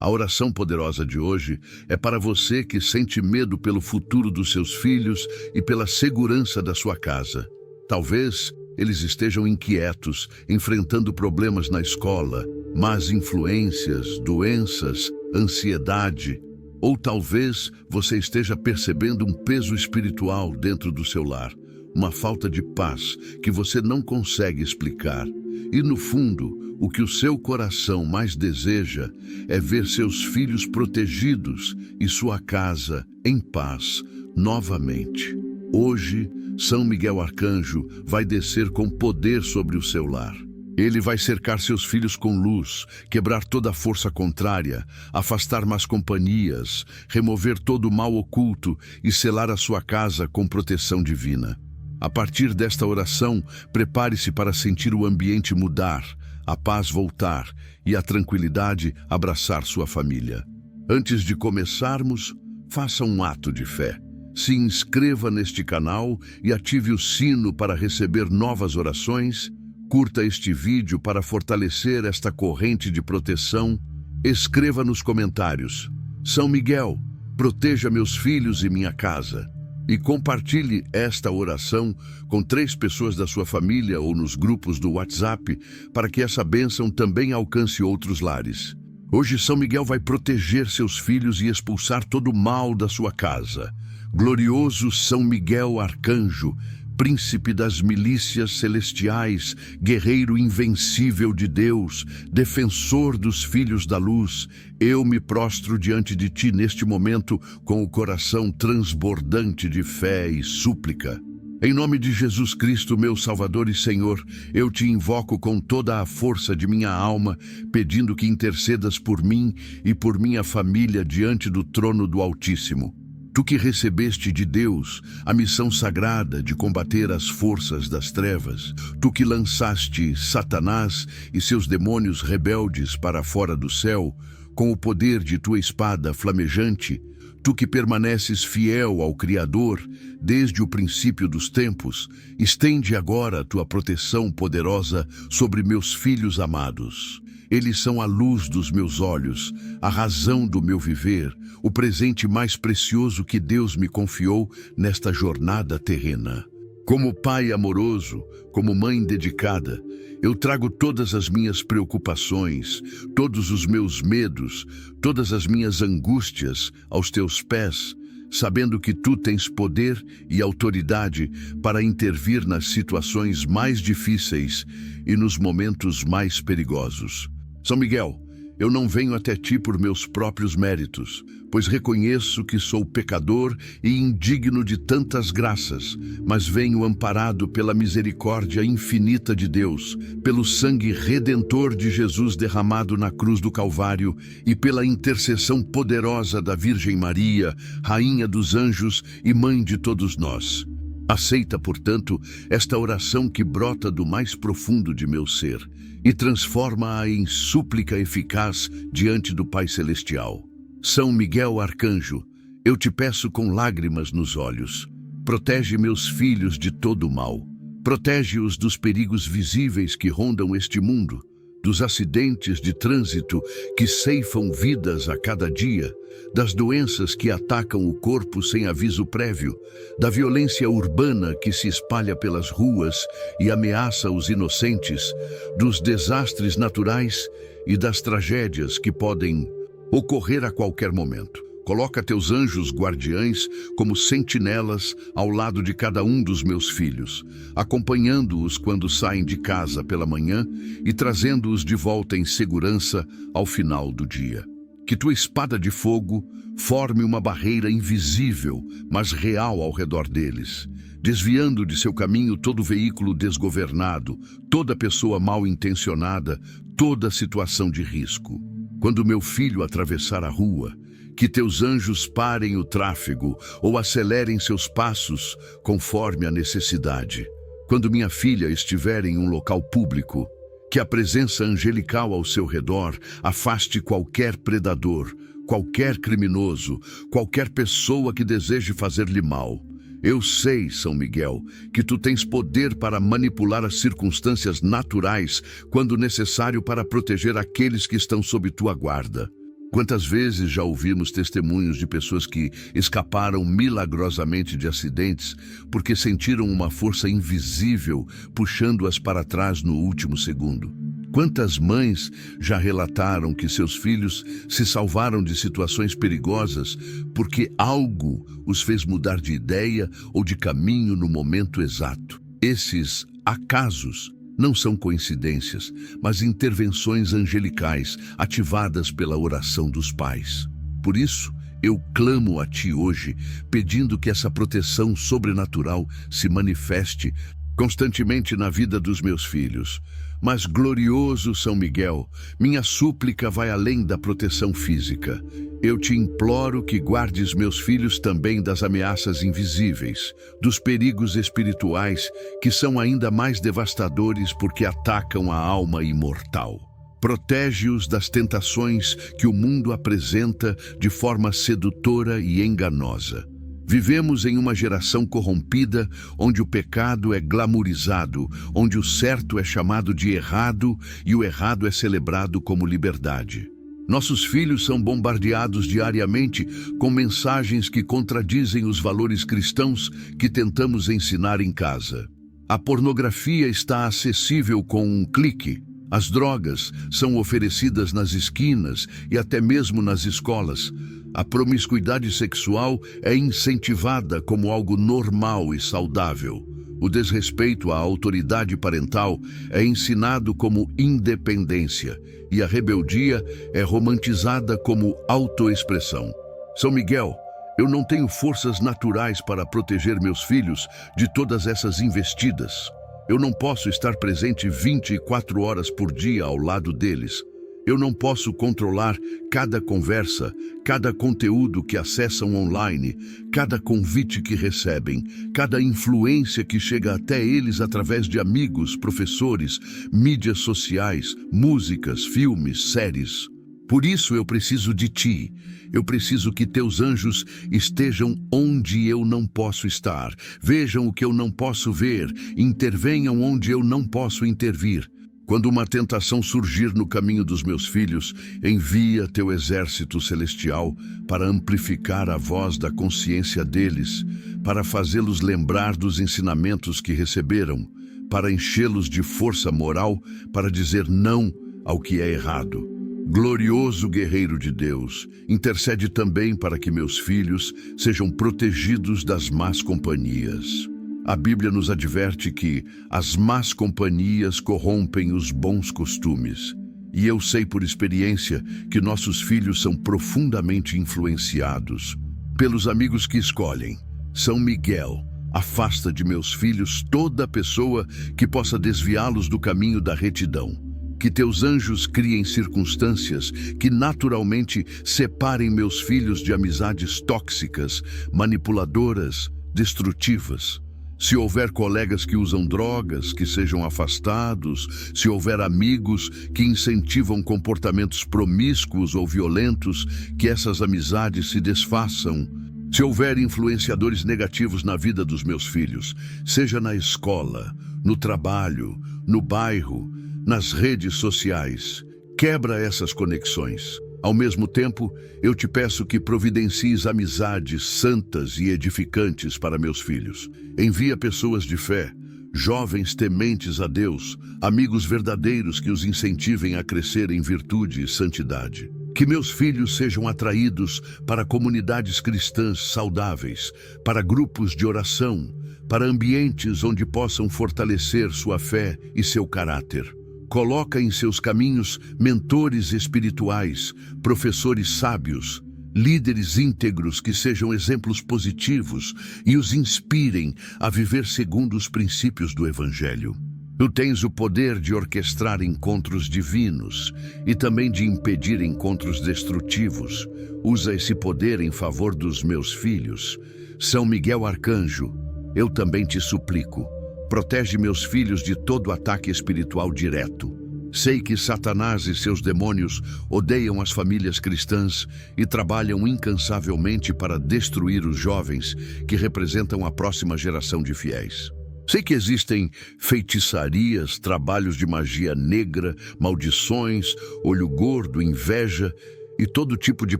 A oração poderosa de hoje é para você que sente medo pelo futuro dos seus filhos e pela segurança da sua casa. Talvez eles estejam inquietos, enfrentando problemas na escola, más influências, doenças, ansiedade. Ou talvez você esteja percebendo um peso espiritual dentro do seu lar, uma falta de paz que você não consegue explicar. E no fundo, o que o seu coração mais deseja é ver seus filhos protegidos e sua casa em paz novamente. Hoje, São Miguel Arcanjo vai descer com poder sobre o seu lar. Ele vai cercar seus filhos com luz, quebrar toda a força contrária, afastar más companhias, remover todo o mal oculto e selar a sua casa com proteção divina. A partir desta oração, prepare-se para sentir o ambiente mudar, a paz voltar e a tranquilidade abraçar sua família. Antes de começarmos, faça um ato de fé. Se inscreva neste canal e ative o sino para receber novas orações. Curta este vídeo para fortalecer esta corrente de proteção. Escreva nos comentários: São Miguel, proteja meus filhos e minha casa. E compartilhe esta oração com 3 pessoas da sua família ou nos grupos do WhatsApp para que essa bênção também alcance outros lares. Hoje São Miguel vai proteger seus filhos e expulsar todo o mal da sua casa. Glorioso São Miguel Arcanjo, príncipe das milícias celestiais, guerreiro invencível de Deus, defensor dos filhos da luz, eu me prostro diante de ti neste momento com o coração transbordante de fé e súplica. Em nome de Jesus Cristo, meu Salvador e Senhor, eu te invoco com toda a força de minha alma, pedindo que intercedas por mim e por minha família diante do trono do Altíssimo. Tu que recebeste de Deus a missão sagrada de combater as forças das trevas, tu que lançaste Satanás e seus demônios rebeldes para fora do céu, com o poder de tua espada flamejante, tu que permaneces fiel ao Criador desde o princípio dos tempos, estende agora a tua proteção poderosa sobre meus filhos amados. Eles são a luz dos meus olhos, a razão do meu viver, o presente mais precioso que Deus me confiou nesta jornada terrena. Como pai amoroso, como mãe dedicada, eu trago todas as minhas preocupações, todos os meus medos, todas as minhas angústias aos teus pés, sabendo que tu tens poder e autoridade para intervir nas situações mais difíceis e nos momentos mais perigosos. São Miguel, eu não venho até ti por meus próprios méritos, pois reconheço que sou pecador e indigno de tantas graças, mas venho amparado pela misericórdia infinita de Deus, pelo sangue redentor de Jesus derramado na cruz do Calvário e pela intercessão poderosa da Virgem Maria, Rainha dos Anjos e Mãe de todos nós. Aceita, portanto, esta oração que brota do mais profundo de meu ser e transforma-a em súplica eficaz diante do Pai Celestial. São Miguel Arcanjo, eu te peço com lágrimas nos olhos, protege meus filhos de todo o mal. Protege-os dos perigos visíveis que rondam este mundo, dos acidentes de trânsito que ceifam vidas a cada dia, das doenças que atacam o corpo sem aviso prévio, da violência urbana que se espalha pelas ruas e ameaça os inocentes, dos desastres naturais e das tragédias que podem ocorrer a qualquer momento. Coloca teus anjos guardiães como sentinelas ao lado de cada um dos meus filhos, acompanhando-os quando saem de casa pela manhã e trazendo-os de volta em segurança ao final do dia. Que tua espada de fogo forme uma barreira invisível, mas real ao redor deles, desviando de seu caminho todo veículo desgovernado, toda pessoa mal intencionada, toda situação de risco. Quando meu filho atravessar a rua, que teus anjos parem o tráfego ou acelerem seus passos conforme a necessidade. Quando minha filha estiver em um local público, que a presença angelical ao seu redor afaste qualquer predador, qualquer criminoso, qualquer pessoa que deseje fazer-lhe mal. Eu sei, São Miguel, que tu tens poder para manipular as circunstâncias naturais quando necessário para proteger aqueles que estão sob tua guarda. Quantas vezes já ouvimos testemunhos de pessoas que escaparam milagrosamente de acidentes porque sentiram uma força invisível puxando-as para trás no último segundo? Quantas mães já relataram que seus filhos se salvaram de situações perigosas porque algo os fez mudar de ideia ou de caminho no momento exato? Esses acasos não são coincidências, mas intervenções angelicais ativadas pela oração dos pais. Por isso, eu clamo a Ti hoje, pedindo que essa proteção sobrenatural se manifeste constantemente na vida dos meus filhos. Mas, glorioso São Miguel, minha súplica vai além da proteção física. Eu te imploro que guardes meus filhos também das ameaças invisíveis, dos perigos espirituais que são ainda mais devastadores porque atacam a alma imortal. Protege-os das tentações que o mundo apresenta de forma sedutora e enganosa. Vivemos em uma geração corrompida, onde o pecado é glamourizado, onde o certo é chamado de errado e o errado é celebrado como liberdade. Nossos filhos são bombardeados diariamente com mensagens que contradizem os valores cristãos que tentamos ensinar em casa. A pornografia está acessível com um clique. As drogas são oferecidas nas esquinas e até mesmo nas escolas. A promiscuidade sexual é incentivada como algo normal e saudável. O desrespeito à autoridade parental é ensinado como independência e a rebeldia é romantizada como autoexpressão. São Miguel, eu não tenho forças naturais para proteger meus filhos de todas essas investidas. Eu não posso estar presente 24 horas por dia ao lado deles. Eu não posso controlar cada conversa, cada conteúdo que acessam online, cada convite que recebem, cada influência que chega até eles através de amigos, professores, mídias sociais, músicas, filmes, séries. Por isso eu preciso de Ti. Eu preciso que Teus anjos estejam onde eu não posso estar, vejam o que eu não posso ver, intervenham onde eu não posso intervir. Quando uma tentação surgir no caminho dos meus filhos, envia Teu exército celestial para amplificar a voz da consciência deles, para fazê-los lembrar dos ensinamentos que receberam, para enchê-los de força moral, para dizer não ao que é errado. Glorioso guerreiro de Deus, intercede também para que meus filhos sejam protegidos das más companhias. A Bíblia nos adverte que as más companhias corrompem os bons costumes. E eu sei por experiência que nossos filhos são profundamente influenciados pelos amigos que escolhem. São Miguel, afasta de meus filhos toda pessoa que possa desviá-los do caminho da retidão. Que Teus anjos criem circunstâncias que naturalmente separem meus filhos de amizades tóxicas, manipuladoras, destrutivas. Se houver colegas que usam drogas, que sejam afastados. Se houver amigos que incentivam comportamentos promíscuos ou violentos, que essas amizades se desfaçam. Se houver influenciadores negativos na vida dos meus filhos, seja na escola, no trabalho, no bairro, nas redes sociais, quebra essas conexões. Ao mesmo tempo, eu te peço que providencies amizades santas e edificantes para meus filhos. Envia pessoas de fé, jovens tementes a Deus, amigos verdadeiros que os incentivem a crescer em virtude e santidade. Que meus filhos sejam atraídos para comunidades cristãs saudáveis, para grupos de oração, para ambientes onde possam fortalecer sua fé e seu caráter. Coloca em seus caminhos mentores espirituais, professores sábios, líderes íntegros que sejam exemplos positivos e os inspirem a viver segundo os princípios do Evangelho. Tu tens o poder de orquestrar encontros divinos e também de impedir encontros destrutivos. Usa esse poder em favor dos meus filhos. São Miguel Arcanjo, eu também te suplico. Protege meus filhos de todo ataque espiritual direto. Sei que Satanás e seus demônios odeiam as famílias cristãs e trabalham incansavelmente para destruir os jovens que representam a próxima geração de fiéis. Sei que existem feitiçarias, trabalhos de magia negra, maldições, olho gordo, inveja e todo tipo de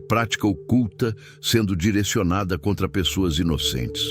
prática oculta sendo direcionada contra pessoas inocentes.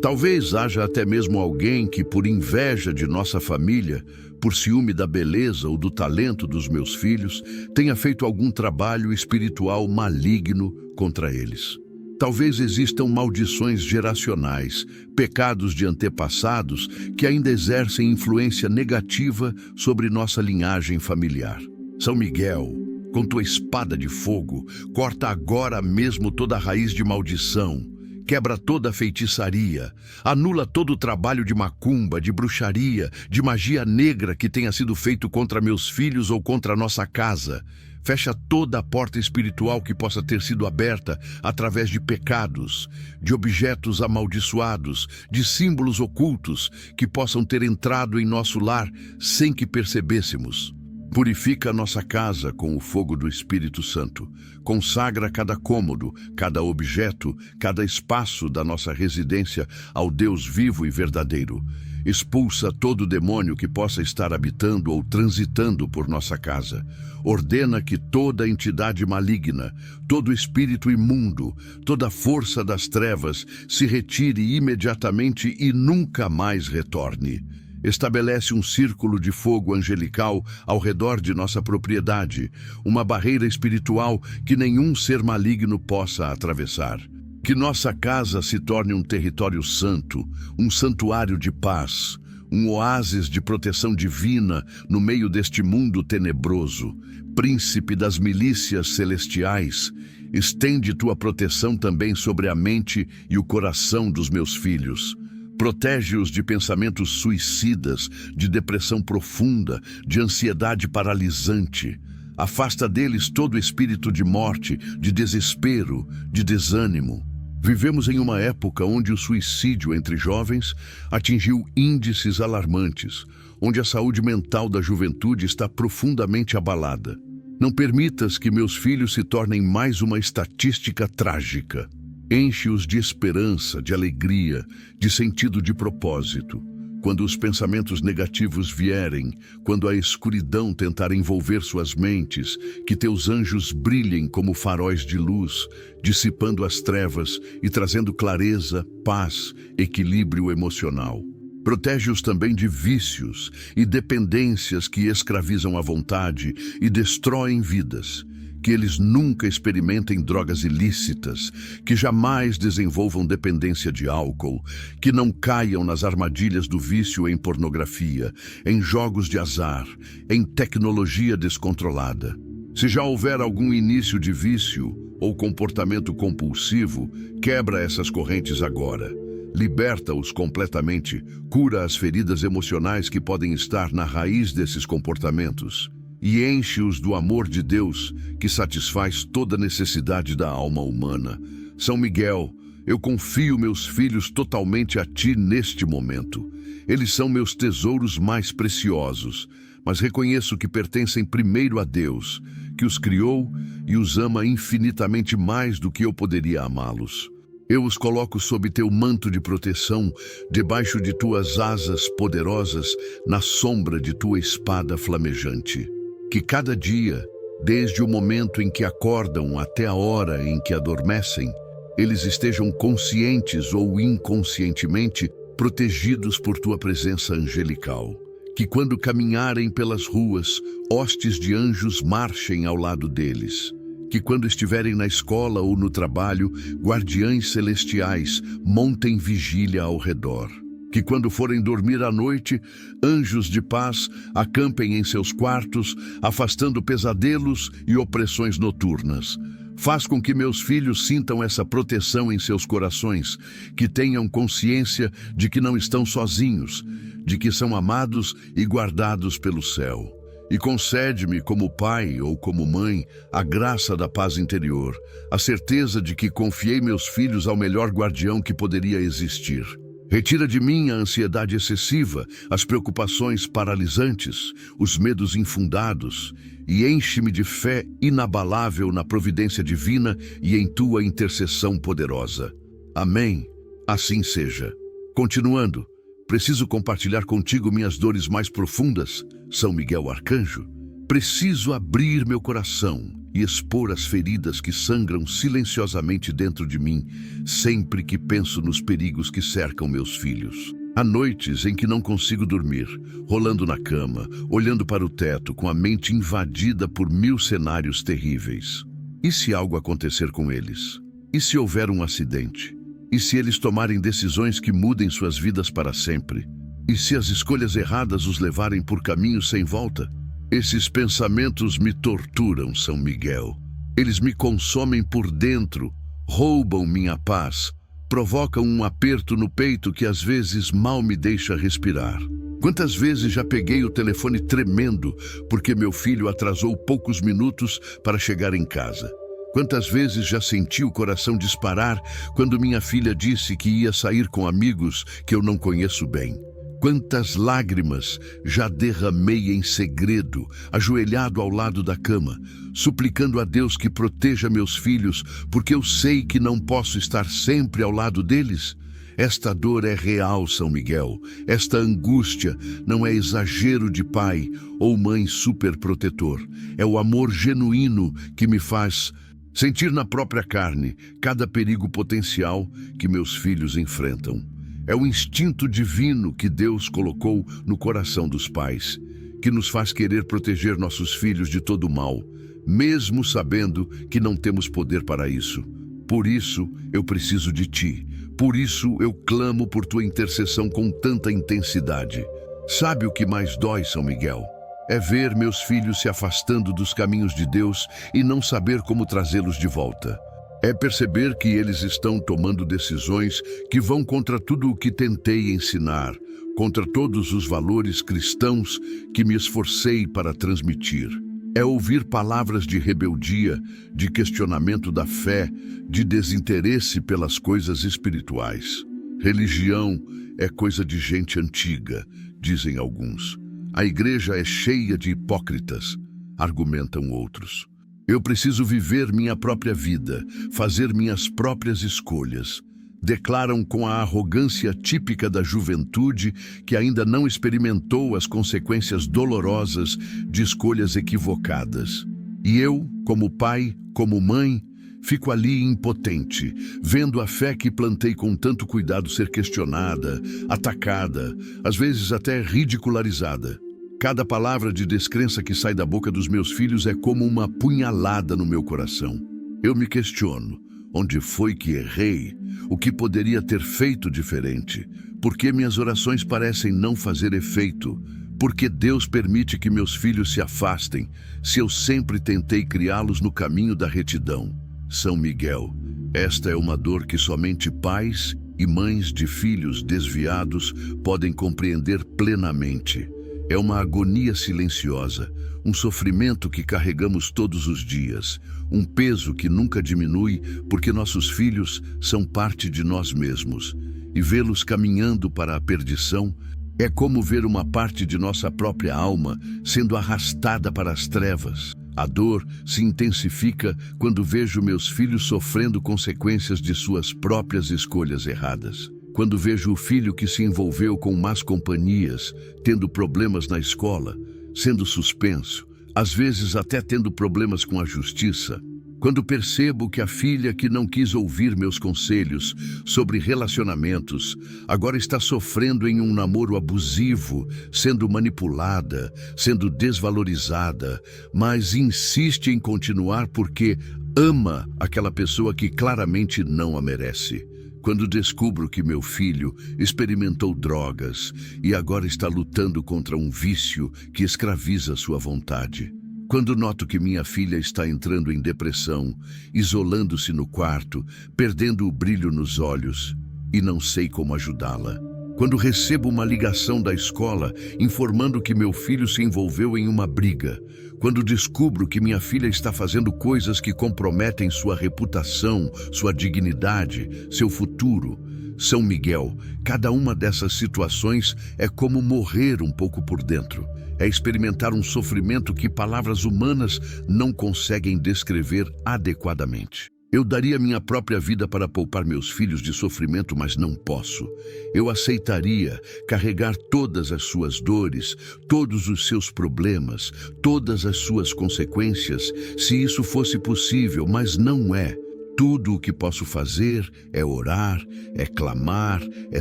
Talvez haja até mesmo alguém que, por inveja de nossa família, por ciúme da beleza ou do talento dos meus filhos, tenha feito algum trabalho espiritual maligno contra eles. Talvez existam maldições geracionais, pecados de antepassados que ainda exercem influência negativa sobre nossa linhagem familiar. São Miguel, com tua espada de fogo, corta agora mesmo toda a raiz de maldição, quebra toda a feitiçaria, anula todo o trabalho de macumba, de bruxaria, de magia negra que tenha sido feito contra meus filhos ou contra a nossa casa. Fecha toda a porta espiritual que possa ter sido aberta através de pecados, de objetos amaldiçoados, de símbolos ocultos que possam ter entrado em nosso lar sem que percebêssemos. Purifica a nossa casa com o fogo do Espírito Santo. Consagra cada cômodo, cada objeto, cada espaço da nossa residência ao Deus vivo e verdadeiro. Expulsa todo demônio que possa estar habitando ou transitando por nossa casa. Ordena que toda entidade maligna, todo espírito imundo, toda força das trevas se retire imediatamente e nunca mais retorne. Estabelece um círculo de fogo angelical ao redor de nossa propriedade, uma barreira espiritual que nenhum ser maligno possa atravessar. Que nossa casa se torne um território santo, um santuário de paz, um oásis de proteção divina no meio deste mundo tenebroso. Príncipe das milícias celestiais, estende tua proteção também sobre a mente e o coração dos meus filhos. Protege-os de pensamentos suicidas, de depressão profunda, de ansiedade paralisante. Afasta deles todo espírito de morte, de desespero, de desânimo. Vivemos em uma época onde o suicídio entre jovens atingiu índices alarmantes, onde a saúde mental da juventude está profundamente abalada. Não permitas que meus filhos se tornem mais uma estatística trágica. Enche-os de esperança, de alegria, de sentido de propósito. Quando os pensamentos negativos vierem, quando a escuridão tentar envolver suas mentes, que teus anjos brilhem como faróis de luz, dissipando as trevas e trazendo clareza, paz, equilíbrio emocional. Protege-os também de vícios e dependências que escravizam a vontade e destroem vidas. Que eles nunca experimentem drogas ilícitas, que jamais desenvolvam dependência de álcool, que não caiam nas armadilhas do vício em pornografia, em jogos de azar, em tecnologia descontrolada. Se já houver algum início de vício ou comportamento compulsivo, quebra essas correntes agora. Liberta-os completamente, cura as feridas emocionais que podem estar na raiz desses comportamentos. E enche-os do amor de Deus, que satisfaz toda necessidade da alma humana. São Miguel, eu confio meus filhos totalmente a ti neste momento. Eles são meus tesouros mais preciosos, mas reconheço que pertencem primeiro a Deus, que os criou e os ama infinitamente mais do que eu poderia amá-los. Eu os coloco sob teu manto de proteção, debaixo de tuas asas poderosas, na sombra de tua espada flamejante. Que cada dia, desde o momento em que acordam até a hora em que adormecem, eles estejam conscientes ou inconscientemente protegidos por tua presença angelical. Que quando caminharem pelas ruas, hostes de anjos marchem ao lado deles. Que quando estiverem na escola ou no trabalho, guardiães celestiais montem vigília ao redor. Que quando forem dormir à noite, anjos de paz acampem em seus quartos, afastando pesadelos e opressões noturnas. Faz com que meus filhos sintam essa proteção em seus corações, que tenham consciência de que não estão sozinhos, de que são amados e guardados pelo céu. E concede-me, como pai ou como mãe, a graça da paz interior, a certeza de que confiei meus filhos ao melhor guardião que poderia existir. Retira de mim a ansiedade excessiva, as preocupações paralisantes, os medos infundados, e enche-me de fé inabalável na providência divina e em tua intercessão poderosa. Amém. Assim seja. Continuando, preciso compartilhar contigo minhas dores mais profundas, São Miguel Arcanjo. Preciso abrir meu coração e expor as feridas que sangram silenciosamente dentro de mim, sempre que penso nos perigos que cercam meus filhos. Há noites em que não consigo dormir, rolando na cama, olhando para o teto, com a mente invadida por 1000 cenários terríveis. E se algo acontecer com eles? E se houver um acidente? E se eles tomarem decisões que mudem suas vidas para sempre? E se as escolhas erradas os levarem por caminhos sem volta? Esses pensamentos me torturam, São Miguel. Eles me consomem por dentro, roubam minha paz, provocam um aperto no peito que às vezes mal me deixa respirar. Quantas vezes já peguei o telefone tremendo porque meu filho atrasou poucos minutos para chegar em casa? Quantas vezes já senti o coração disparar quando minha filha disse que ia sair com amigos que eu não conheço bem? Quantas lágrimas já derramei em segredo, ajoelhado ao lado da cama, suplicando a Deus que proteja meus filhos, porque eu sei que não posso estar sempre ao lado deles? Esta dor é real, São Miguel. Esta angústia não é exagero de pai ou mãe superprotetor. É o amor genuíno que me faz sentir na própria carne cada perigo potencial que meus filhos enfrentam. É o instinto divino que Deus colocou no coração dos pais, que nos faz querer proteger nossos filhos de todo o mal, mesmo sabendo que não temos poder para isso. Por isso, eu preciso de ti. Por isso, eu clamo por tua intercessão com tanta intensidade. Sabe o que mais dói, São Miguel? É ver meus filhos se afastando dos caminhos de Deus e não saber como trazê-los de volta. É perceber que eles estão tomando decisões que vão contra tudo o que tentei ensinar, contra todos os valores cristãos que me esforcei para transmitir. É ouvir palavras de rebeldia, de questionamento da fé, de desinteresse pelas coisas espirituais. Religião é coisa de gente antiga, dizem alguns. A igreja é cheia de hipócritas, argumentam outros. Eu preciso viver minha própria vida, fazer minhas próprias escolhas. Declaram com a arrogância típica da juventude que ainda não experimentou as consequências dolorosas de escolhas equivocadas. E eu, como pai, como mãe, fico ali impotente, vendo a fé que plantei com tanto cuidado ser questionada, atacada, às vezes até ridicularizada. Cada palavra de descrença que sai da boca dos meus filhos é como uma punhalada no meu coração. Eu me questiono, onde foi que errei? O que poderia ter feito diferente? Por que minhas orações parecem não fazer efeito? Por que Deus permite que meus filhos se afastem, se eu sempre tentei criá-los no caminho da retidão? São Miguel, esta é uma dor que somente pais e mães de filhos desviados podem compreender plenamente. É uma agonia silenciosa, um sofrimento que carregamos todos os dias, um peso que nunca diminui porque nossos filhos são parte de nós mesmos. E vê-los caminhando para a perdição é como ver uma parte de nossa própria alma sendo arrastada para as trevas. A dor se intensifica quando vejo meus filhos sofrendo consequências de suas próprias escolhas erradas. Quando vejo o filho que se envolveu com más companhias, tendo problemas na escola, sendo suspenso, às vezes até tendo problemas com a justiça. Quando percebo que a filha que não quis ouvir meus conselhos sobre relacionamentos, agora está sofrendo em um namoro abusivo, sendo manipulada, sendo desvalorizada, mas insiste em continuar porque ama aquela pessoa que claramente não a merece. Quando descubro que meu filho experimentou drogas e agora está lutando contra um vício que escraviza sua vontade. Quando noto que minha filha está entrando em depressão, isolando-se no quarto, perdendo o brilho nos olhos e não sei como ajudá-la. Quando recebo uma ligação da escola informando que meu filho se envolveu em uma briga. Quando descubro que minha filha está fazendo coisas que comprometem sua reputação, sua dignidade, seu futuro. São Miguel, cada uma dessas situações é como morrer um pouco por dentro. É experimentar um sofrimento que palavras humanas não conseguem descrever adequadamente. Eu daria minha própria vida para poupar meus filhos de sofrimento, mas não posso. Eu aceitaria carregar todas as suas dores, todos os seus problemas, todas as suas consequências, se isso fosse possível, mas não é. Tudo o que posso fazer é orar, é clamar, é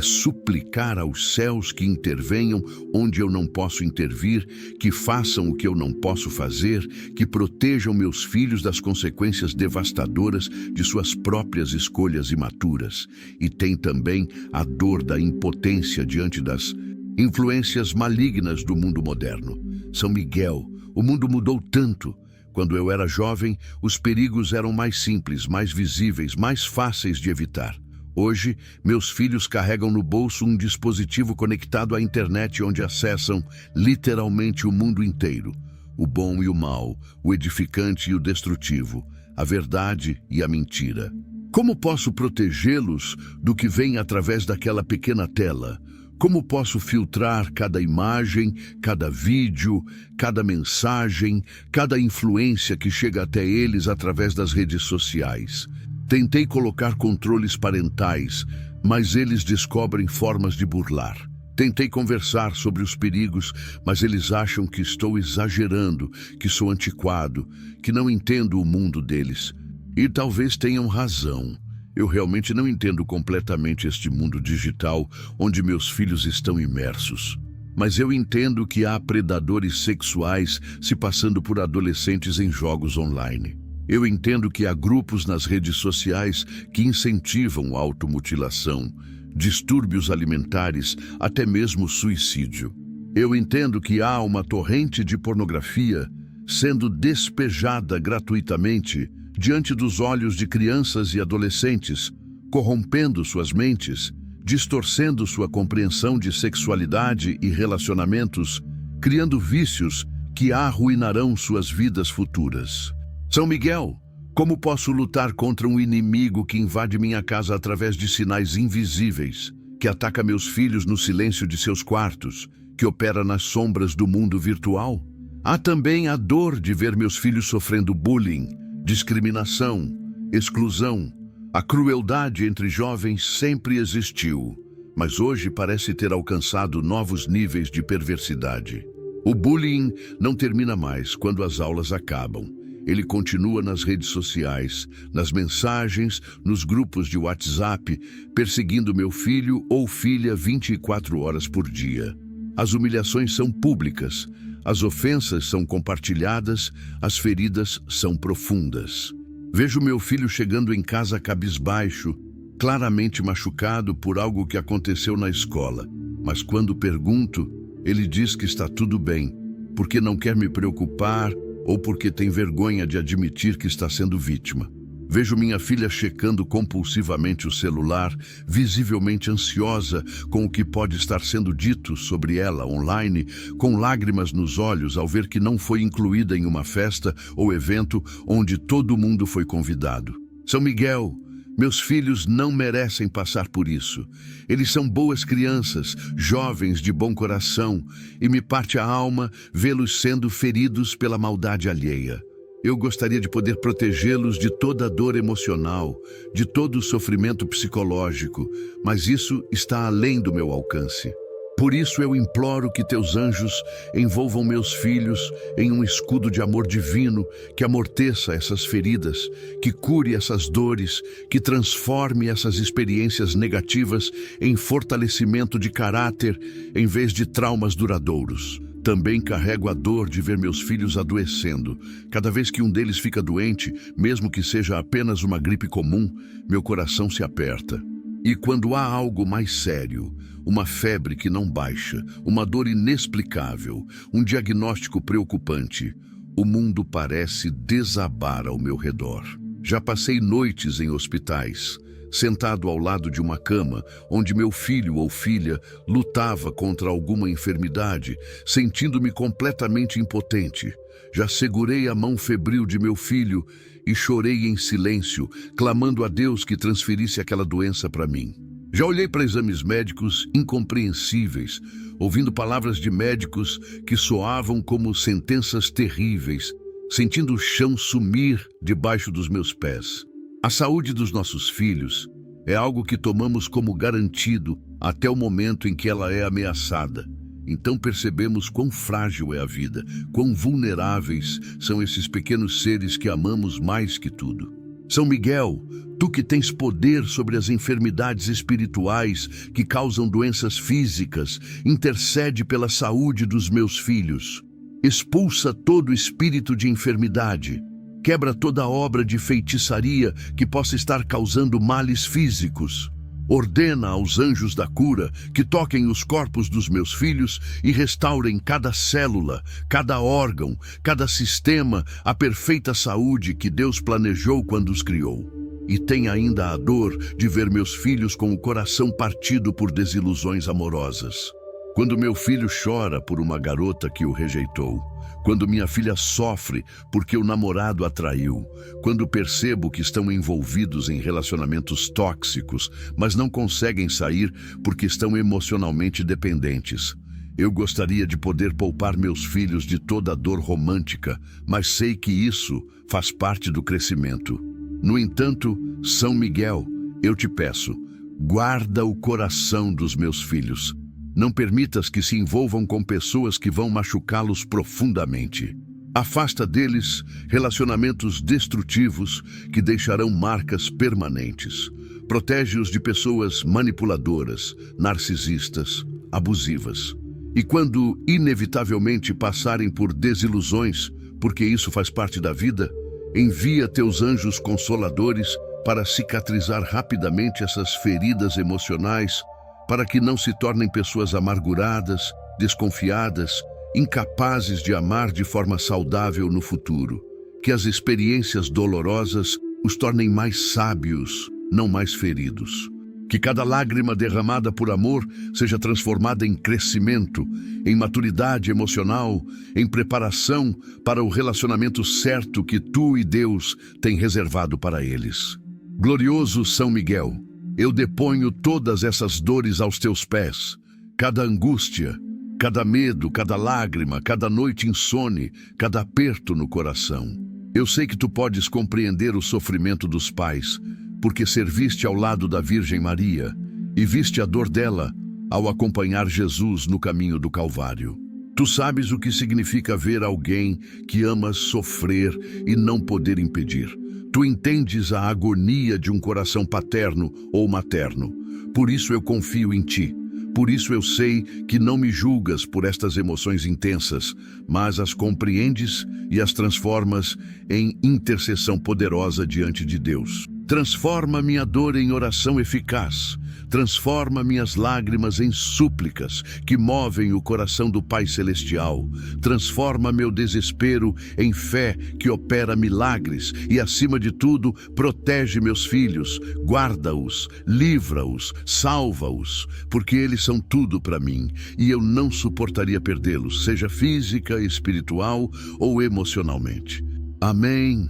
suplicar aos céus que intervenham onde eu não posso intervir, que façam o que eu não posso fazer, que protejam meus filhos das consequências devastadoras de suas próprias escolhas imaturas. E tem também a dor da impotência diante das influências malignas do mundo moderno. São Miguel, o mundo mudou tanto. Quando eu era jovem, os perigos eram mais simples, mais visíveis, mais fáceis de evitar. Hoje, meus filhos carregam no bolso um dispositivo conectado à internet onde acessam literalmente o mundo inteiro. O bom e o mal, o edificante e o destrutivo, a verdade e a mentira. Como posso protegê-los do que vem através daquela pequena tela? Como posso filtrar cada imagem, cada vídeo, cada mensagem, cada influência que chega até eles através das redes sociais? Tentei colocar controles parentais, mas eles descobrem formas de burlar. Tentei conversar sobre os perigos, mas eles acham que estou exagerando, que sou antiquado, que não entendo o mundo deles. E talvez tenham razão. Eu realmente não entendo completamente este mundo digital onde meus filhos estão imersos. Mas eu entendo que há predadores sexuais se passando por adolescentes em jogos online. Eu entendo que há grupos nas redes sociais que incentivam automutilação, distúrbios alimentares, até mesmo suicídio. Eu entendo que há uma torrente de pornografia sendo despejada gratuitamente diante dos olhos de crianças e adolescentes, corrompendo suas mentes, distorcendo sua compreensão de sexualidade e relacionamentos, criando vícios que arruinarão suas vidas futuras. São Miguel, como posso lutar contra um inimigo que invade minha casa através de sinais invisíveis, que ataca meus filhos no silêncio de seus quartos, que opera nas sombras do mundo virtual? Há também a dor de ver meus filhos sofrendo bullying, discriminação, exclusão. A crueldade entre jovens sempre existiu, mas hoje parece ter alcançado novos níveis de perversidade. O bullying não termina mais quando as aulas acabam. Ele continua nas redes sociais, nas mensagens, nos grupos de WhatsApp, perseguindo meu filho ou filha 24 horas por dia. As humilhações são públicas, as ofensas são compartilhadas, as feridas são profundas. Vejo meu filho chegando em casa cabisbaixo, claramente machucado por algo que aconteceu na escola. Mas quando pergunto, ele diz que está tudo bem, porque não quer me preocupar ou porque tem vergonha de admitir que está sendo vítima. Vejo minha filha checando compulsivamente o celular, visivelmente ansiosa com o que pode estar sendo dito sobre ela online, com lágrimas nos olhos ao ver que não foi incluída em uma festa ou evento onde todo mundo foi convidado. São Miguel, meus filhos não merecem passar por isso. Eles são boas crianças, jovens de bom coração, e me parte a alma vê-los sendo feridos pela maldade alheia. Eu gostaria de poder protegê-los de toda a dor emocional, de todo o sofrimento psicológico, mas isso está além do meu alcance. Por isso eu imploro que teus anjos envolvam meus filhos em um escudo de amor divino que amorteça essas feridas, que cure essas dores, que transforme essas experiências negativas em fortalecimento de caráter em vez de traumas duradouros. Também carrego a dor de ver meus filhos adoecendo. Cada vez que um deles fica doente, mesmo que seja apenas uma gripe comum, meu coração se aperta. E quando há algo mais sério, uma febre que não baixa, uma dor inexplicável, um diagnóstico preocupante, o mundo parece desabar ao meu redor. Já passei noites em hospitais, sentado ao lado de uma cama, onde meu filho ou filha lutava contra alguma enfermidade, sentindo-me completamente impotente. Já segurei a mão febril de meu filho e chorei em silêncio, clamando a Deus que transferisse aquela doença para mim. Já olhei para exames médicos incompreensíveis, ouvindo palavras de médicos que soavam como sentenças terríveis, sentindo o chão sumir debaixo dos meus pés. A saúde dos nossos filhos é algo que tomamos como garantido até o momento em que ela é ameaçada. Então percebemos quão frágil é a vida, quão vulneráveis são esses pequenos seres que amamos mais que tudo. São Miguel, tu que tens poder sobre as enfermidades espirituais que causam doenças físicas, intercede pela saúde dos meus filhos. Expulsa todo espírito de enfermidade. Quebra toda obra de feitiçaria que possa estar causando males físicos. Ordena aos anjos da cura que toquem os corpos dos meus filhos e restaurem cada célula, cada órgão, cada sistema, a perfeita saúde que Deus planejou quando os criou. E tem ainda a dor de ver meus filhos com o coração partido por desilusões amorosas. Quando meu filho chora por uma garota que o rejeitou, quando minha filha sofre porque o namorado a traiu, quando percebo que estão envolvidos em relacionamentos tóxicos, mas não conseguem sair porque estão emocionalmente dependentes. Eu gostaria de poder poupar meus filhos de toda a dor romântica, mas sei que isso faz parte do crescimento. No entanto, São Miguel, eu te peço, guarda o coração dos meus filhos. Não permitas que se envolvam com pessoas que vão machucá-los profundamente. Afasta deles relacionamentos destrutivos que deixarão marcas permanentes. Protege-os de pessoas manipuladoras, narcisistas, abusivas. E quando inevitavelmente passarem por desilusões, porque isso faz parte da vida, envia teus anjos consoladores para cicatrizar rapidamente essas feridas emocionais, para que não se tornem pessoas amarguradas, desconfiadas, incapazes de amar de forma saudável no futuro. Que as experiências dolorosas os tornem mais sábios, não mais feridos. Que cada lágrima derramada por amor seja transformada em crescimento, em maturidade emocional, em preparação para o relacionamento certo que tu e Deus têm reservado para eles. Glorioso São Miguel, eu deponho todas essas dores aos teus pés, cada angústia, cada medo, cada lágrima, cada noite insone, cada aperto no coração. Eu sei que tu podes compreender o sofrimento dos pais, porque serviste ao lado da Virgem Maria e viste a dor dela ao acompanhar Jesus no caminho do Calvário. Tu sabes o que significa ver alguém que amas sofrer e não poder impedir. Tu entendes a agonia de um coração paterno ou materno. Por isso eu confio em ti. Por isso eu sei que não me julgas por estas emoções intensas, mas as compreendes e as transformas em intercessão poderosa diante de Deus. Transforma minha dor em oração eficaz. Transforma minhas lágrimas em súplicas que movem o coração do Pai Celestial. Transforma meu desespero em fé que opera milagres e, acima de tudo, protege meus filhos, guarda-os, livra-os, salva-os, porque eles são tudo para mim e eu não suportaria perdê-los, seja física, espiritual ou emocionalmente. Amém.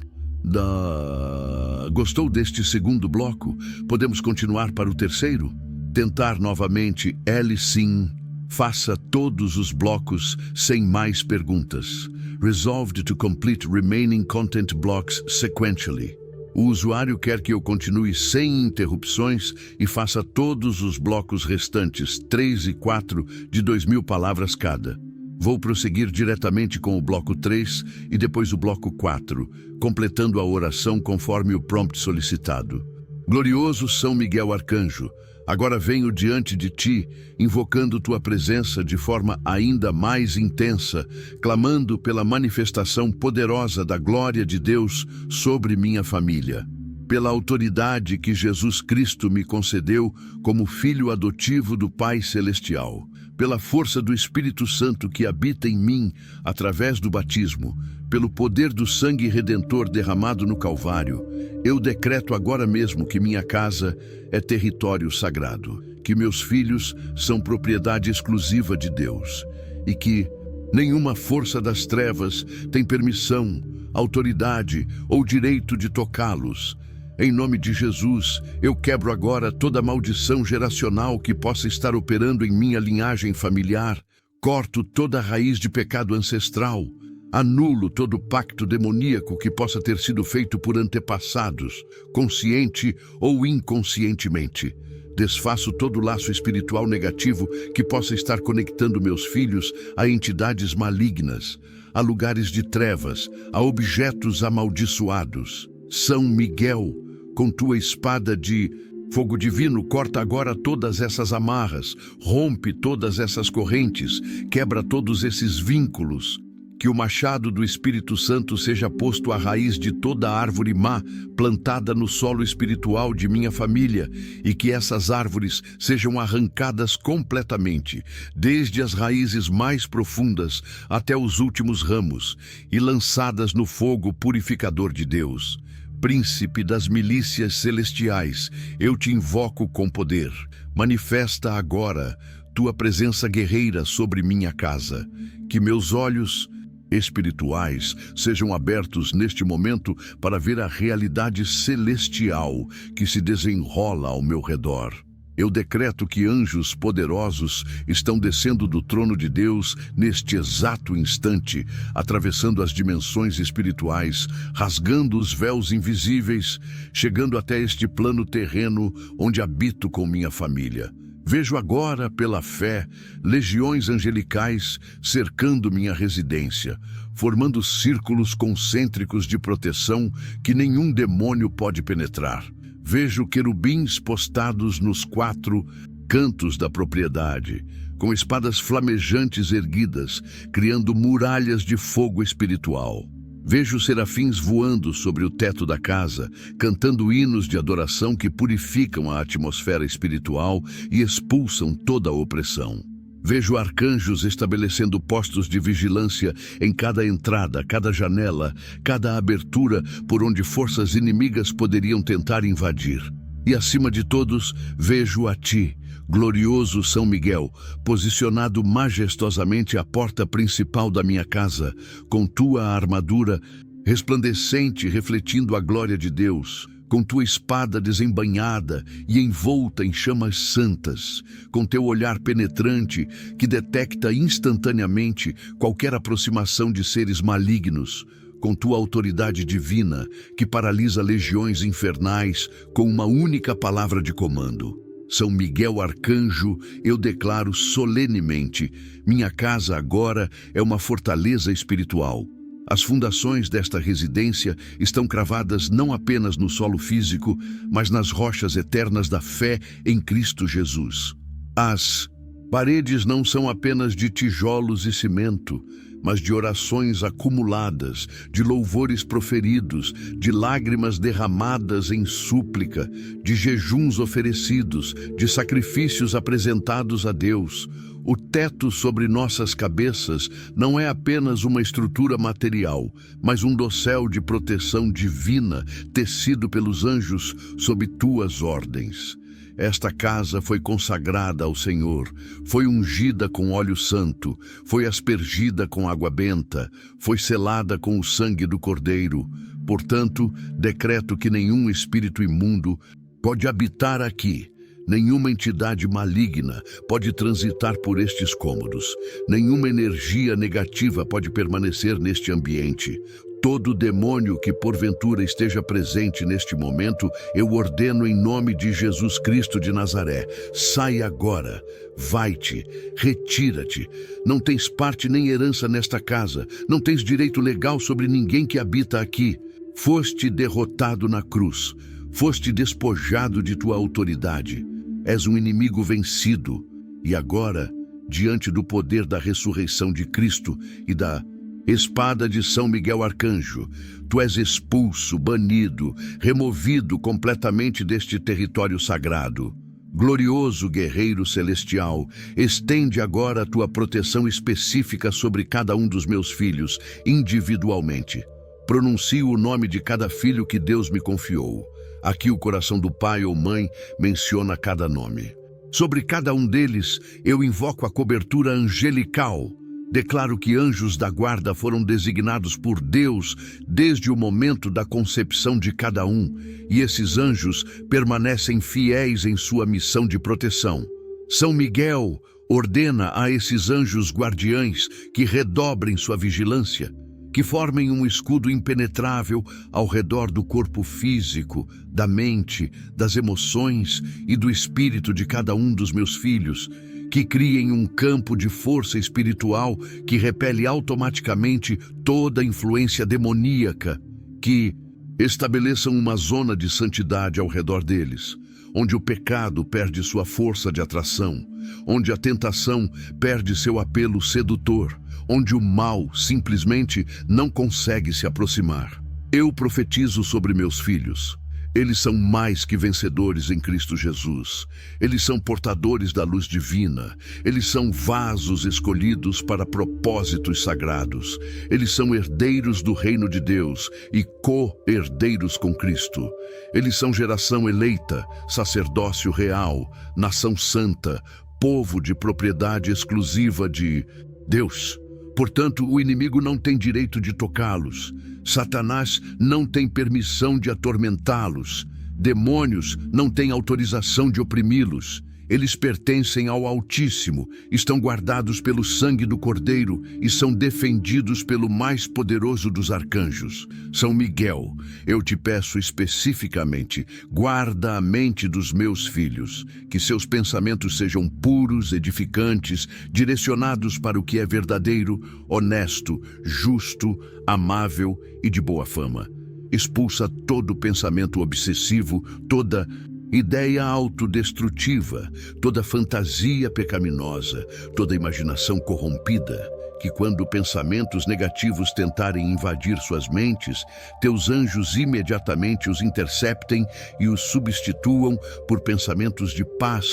Gostou deste segundo bloco? Podemos continuar para o terceiro? Tentar novamente sim. Faça todos os blocos sem mais perguntas. Resolved to complete remaining content blocks sequentially. O usuário quer que eu continue sem interrupções e faça todos os blocos restantes, 3 e 4, de 2.000 palavras cada. Vou prosseguir diretamente com o bloco 3 e depois o bloco 4, completando a oração conforme o prompt solicitado. Glorioso São Miguel Arcanjo, agora venho diante de ti, invocando tua presença de forma ainda mais intensa, clamando pela manifestação poderosa da glória de Deus sobre minha família. Pela autoridade que Jesus Cristo me concedeu como filho adotivo do Pai Celestial, pela força do Espírito Santo que habita em mim através do batismo, pelo poder do sangue redentor derramado no Calvário, eu decreto agora mesmo que minha casa é território sagrado, que meus filhos são propriedade exclusiva de Deus e que nenhuma força das trevas tem permissão, autoridade ou direito de tocá-los. Em nome de Jesus, eu quebro agora toda maldição geracional que possa estar operando em minha linhagem familiar. Corto toda raiz de pecado ancestral. Anulo todo pacto demoníaco que possa ter sido feito por antepassados, consciente ou inconscientemente. Desfaço todo laço espiritual negativo que possa estar conectando meus filhos a entidades malignas, a lugares de trevas, a objetos amaldiçoados. São Miguel, com tua espada de fogo divino, corta agora todas essas amarras, rompe todas essas correntes, quebra todos esses vínculos. Que o machado do Espírito Santo seja posto à raiz de toda árvore má plantada no solo espiritual de minha família e que essas árvores sejam arrancadas completamente, desde as raízes mais profundas até os últimos ramos, e lançadas no fogo purificador de Deus. Príncipe das milícias celestiais, eu te invoco com poder. Manifesta agora tua presença guerreira sobre minha casa. Que meus olhos espirituais sejam abertos neste momento para ver a realidade celestial que se desenrola ao meu redor. Eu decreto que anjos poderosos estão descendo do trono de Deus neste exato instante, atravessando as dimensões espirituais, rasgando os véus invisíveis, chegando até este plano terreno onde habito com minha família. Vejo agora, pela fé, legiões angelicais cercando minha residência, formando círculos concêntricos de proteção que nenhum demônio pode penetrar. Vejo querubins postados nos 4 cantos da propriedade, com espadas flamejantes erguidas, criando muralhas de fogo espiritual. Vejo serafins voando sobre o teto da casa, cantando hinos de adoração que purificam a atmosfera espiritual e expulsam toda a opressão. Vejo arcanjos estabelecendo postos de vigilância em cada entrada, cada janela, cada abertura por onde forças inimigas poderiam tentar invadir. E acima de todos, vejo a ti, glorioso São Miguel, posicionado majestosamente à porta principal da minha casa, com tua armadura resplandecente refletindo a glória de Deus, com tua espada desembainhada e envolta em chamas santas, com teu olhar penetrante que detecta instantaneamente qualquer aproximação de seres malignos, com tua autoridade divina que paralisa legiões infernais com uma única palavra de comando. São Miguel Arcanjo, eu declaro solenemente, minha casa agora é uma fortaleza espiritual. As fundações desta residência estão cravadas não apenas no solo físico, mas nas rochas eternas da fé em Cristo Jesus. As paredes não são apenas de tijolos e cimento, mas de orações acumuladas, de louvores proferidos, de lágrimas derramadas em súplica, de jejuns oferecidos, de sacrifícios apresentados a Deus. O teto sobre nossas cabeças não é apenas uma estrutura material, mas um dossel de proteção divina tecido pelos anjos sob tuas ordens. Esta casa foi consagrada ao Senhor, foi ungida com óleo santo, foi aspergida com água benta, foi selada com o sangue do Cordeiro. Portanto, decreto que nenhum espírito imundo pode habitar aqui, nenhuma entidade maligna pode transitar por estes cômodos, nenhuma energia negativa pode permanecer neste ambiente. Todo demônio que porventura esteja presente neste momento, eu ordeno em nome de Jesus Cristo de Nazaré. Sai agora, vai-te, retira-te. Não tens parte nem herança nesta casa, não tens direito legal sobre ninguém que habita aqui. Foste derrotado na cruz, foste despojado de tua autoridade. És um inimigo vencido e agora, diante do poder da ressurreição de Cristo e da espada de São Miguel Arcanjo, tu és expulso, banido, removido completamente deste território sagrado. Glorioso guerreiro celestial, estende agora a tua proteção específica sobre cada um dos meus filhos, individualmente. Pronuncio o nome de cada filho que Deus me confiou. Aqui o coração do pai ou mãe menciona cada nome. Sobre cada um deles, eu invoco a cobertura angelical. Declaro que anjos da guarda foram designados por Deus desde o momento da concepção de cada um, e esses anjos permanecem fiéis em sua missão de proteção. São Miguel ordena a esses anjos guardiães que redobrem sua vigilância. que formem um escudo impenetrável ao redor do corpo físico, da mente, das emoções e do espírito de cada um dos meus filhos, que criem um campo de força espiritual que repele automaticamente toda influência demoníaca, que estabeleçam uma zona de santidade ao redor deles, onde o pecado perde sua força de atração, onde a tentação perde seu apelo sedutor, onde o mal simplesmente não consegue se aproximar. Eu profetizo sobre meus filhos. Eles são mais que vencedores em Cristo Jesus. Eles são portadores da luz divina. Eles são vasos escolhidos para propósitos sagrados. Eles são herdeiros do reino de Deus e co-herdeiros com Cristo. Eles são geração eleita, sacerdócio real, nação santa, povo de propriedade exclusiva de Deus. Portanto, o inimigo não tem direito de tocá-los. Satanás não tem permissão de atormentá-los. Demônios não têm autorização de oprimi-los. Eles pertencem ao Altíssimo, estão guardados pelo sangue do Cordeiro e são defendidos pelo mais poderoso dos arcanjos, São Miguel. Eu te peço especificamente, guarda a mente dos meus filhos, que seus pensamentos sejam puros, edificantes, direcionados para o que é verdadeiro, honesto, justo, amável e de boa fama. Expulsa todo pensamento obsessivo, toda ideia autodestrutiva, toda fantasia pecaminosa, toda imaginação corrompida, que quando pensamentos negativos tentarem invadir suas mentes, teus anjos imediatamente os interceptem e os substituam por pensamentos de paz,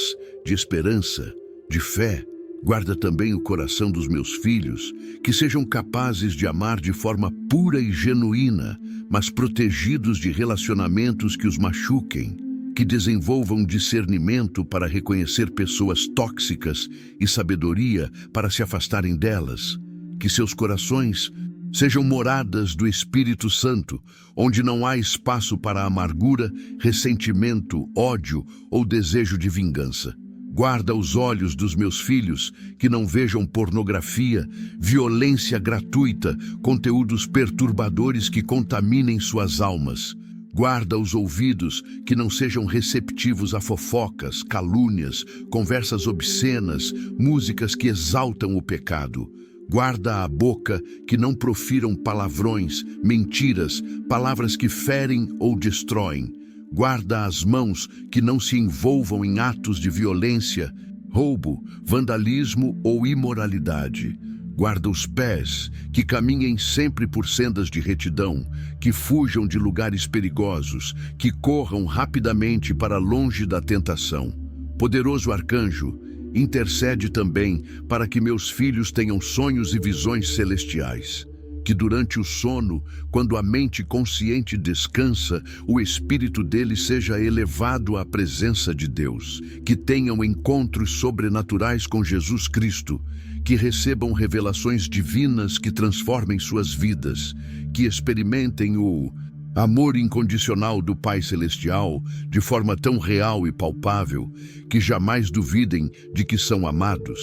de esperança, de fé. Guarda também o coração dos meus filhos, que sejam capazes de amar de forma pura e genuína, mas protegidos de relacionamentos que os machuquem, que desenvolvam discernimento para reconhecer pessoas tóxicas e sabedoria para se afastarem delas, que seus corações sejam moradas do Espírito Santo, onde não há espaço para amargura, ressentimento, ódio ou desejo de vingança. Guarda os olhos dos meus filhos, que não vejam pornografia, violência gratuita, conteúdos perturbadores que contaminem suas almas. Guarda os ouvidos, que não sejam receptivos a fofocas, calúnias, conversas obscenas, músicas que exaltam o pecado. Guarda a boca, que não profiram palavrões, mentiras, palavras que ferem ou destroem. Guarda as mãos, que não se envolvam em atos de violência, roubo, vandalismo ou imoralidade. Guarda os pés, que caminhem sempre por sendas de retidão, que fujam de lugares perigosos, que corram rapidamente para longe da tentação. Poderoso arcanjo, intercede também para que meus filhos tenham sonhos e visões celestiais. Que durante o sono, quando a mente consciente descansa, o espírito deles seja elevado à presença de Deus. Que tenham encontros sobrenaturais com Jesus Cristo. Que recebam revelações divinas que transformem suas vidas. Que experimentem o amor incondicional do Pai Celestial de forma tão real e palpável que jamais duvidem de que são amados.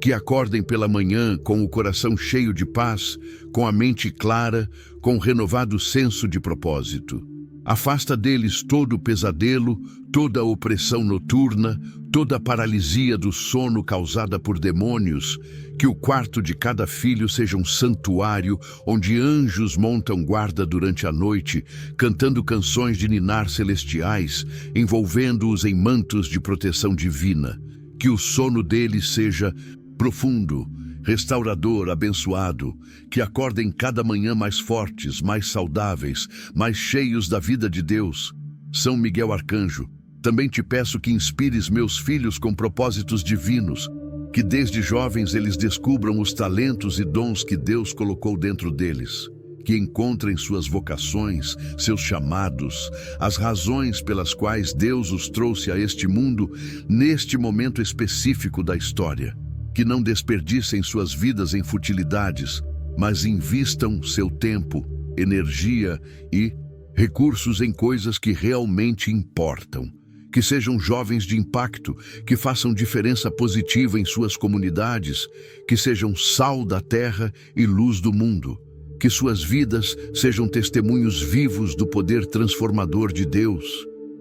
Que acordem pela manhã com o coração cheio de paz, com a mente clara, com um renovado senso de propósito. Afasta deles todo o pesadelo, toda a opressão noturna, toda a paralisia do sono causada por demônios. Que o quarto de cada filho seja um santuário onde anjos montam guarda durante a noite, cantando canções de ninar celestiais, envolvendo-os em mantos de proteção divina. Que o sono deles seja profundo, restaurador, abençoado, que acordem cada manhã mais fortes, mais saudáveis, mais cheios da vida de Deus. São Miguel Arcanjo, também te peço que inspires meus filhos com propósitos divinos, que desde jovens eles descubram os talentos e dons que Deus colocou dentro deles, que encontrem suas vocações, seus chamados, as razões pelas quais Deus os trouxe a este mundo neste momento específico da história. Que não desperdicem suas vidas em futilidades, mas invistam seu tempo, energia e recursos em coisas que realmente importam. Que sejam jovens de impacto, que façam diferença positiva em suas comunidades, que sejam sal da terra e luz do mundo. Que suas vidas sejam testemunhos vivos do poder transformador de Deus.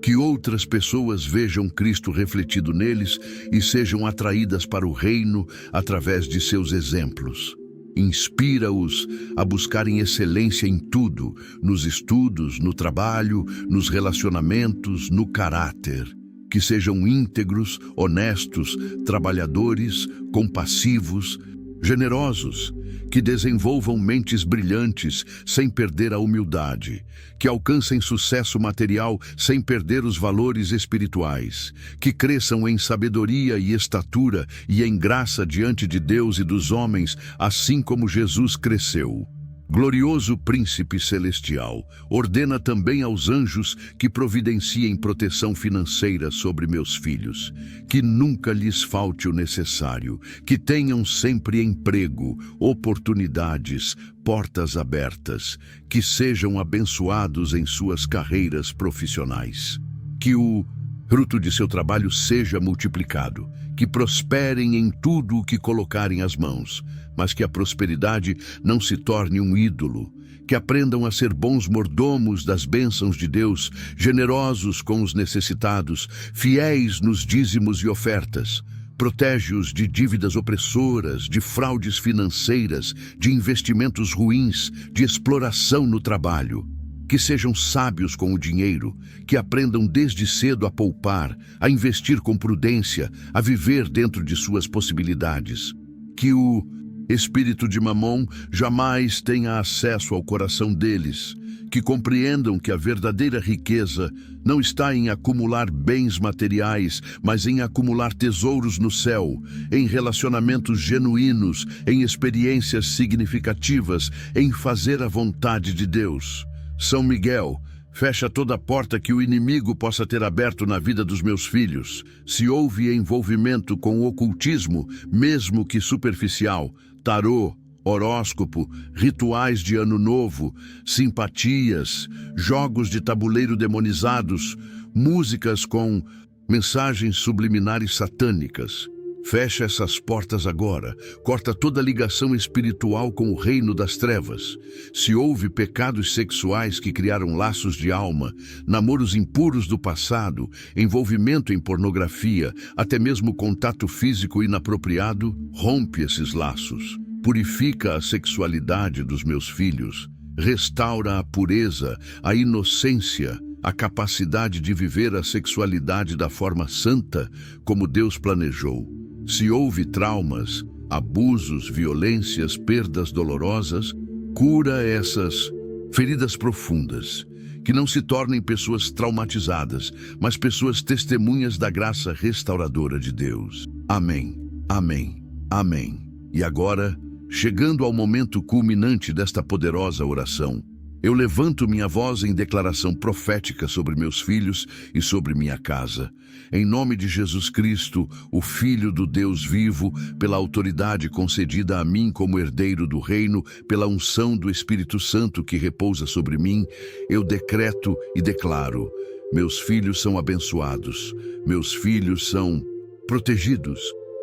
Que outras pessoas vejam Cristo refletido neles e sejam atraídas para o reino através de seus exemplos. Inspira-os a buscarem excelência em tudo, nos estudos, no trabalho, nos relacionamentos, no caráter. Que sejam íntegros, honestos, trabalhadores, compassivos, generosos, que desenvolvam mentes brilhantes sem perder a humildade, que alcancem sucesso material sem perder os valores espirituais, que cresçam em sabedoria e estatura e em graça diante de Deus e dos homens, assim como Jesus cresceu. Glorioso Príncipe Celestial, ordena também aos anjos que providenciem proteção financeira sobre meus filhos, que nunca lhes falte o necessário, que tenham sempre emprego, oportunidades, portas abertas, que sejam abençoados em suas carreiras profissionais, que o fruto de seu trabalho seja multiplicado, que prosperem em tudo o que colocarem as mãos, mas que a prosperidade não se torne um ídolo, que aprendam a ser bons mordomos das bênçãos de Deus, generosos com os necessitados, fiéis nos dízimos e ofertas. Protege-os de dívidas opressoras, de fraudes financeiras, de investimentos ruins, de exploração no trabalho. Que sejam sábios com o dinheiro, que aprendam desde cedo a poupar, a investir com prudência, a viver dentro de suas possibilidades. Que o espírito de Mamon jamais tenha acesso ao coração deles, que compreendam que a verdadeira riqueza não está em acumular bens materiais, mas em acumular tesouros no céu, em relacionamentos genuínos, em experiências significativas, em fazer a vontade de Deus. São Miguel, fecha toda porta que o inimigo possa ter aberto na vida dos meus filhos. Se houve envolvimento com o ocultismo, mesmo que superficial, tarô, horóscopo, rituais de ano novo, simpatias, jogos de tabuleiro demonizados, músicas com mensagens subliminares satânicas. Fecha essas portas agora, corta toda ligação espiritual com o reino das trevas. Se houve pecados sexuais que criaram laços de alma, namoros impuros do passado, envolvimento em pornografia, até mesmo contato físico inapropriado, rompe esses laços. Purifica a sexualidade dos meus filhos, restaura a pureza, a inocência, a capacidade de viver a sexualidade da forma santa como Deus planejou. Se houve traumas, abusos, violências, perdas dolorosas, cura essas feridas profundas, que não se tornem pessoas traumatizadas, mas pessoas testemunhas da graça restauradora de Deus. Amém, amém, amém. E agora, chegando ao momento culminante desta poderosa oração, eu levanto minha voz em declaração profética sobre meus filhos e sobre minha casa. Em nome de Jesus Cristo, o Filho do Deus vivo, pela autoridade concedida a mim como herdeiro do reino, pela unção do Espírito Santo que repousa sobre mim, eu decreto e declaro: meus filhos são abençoados, meus filhos são protegidos.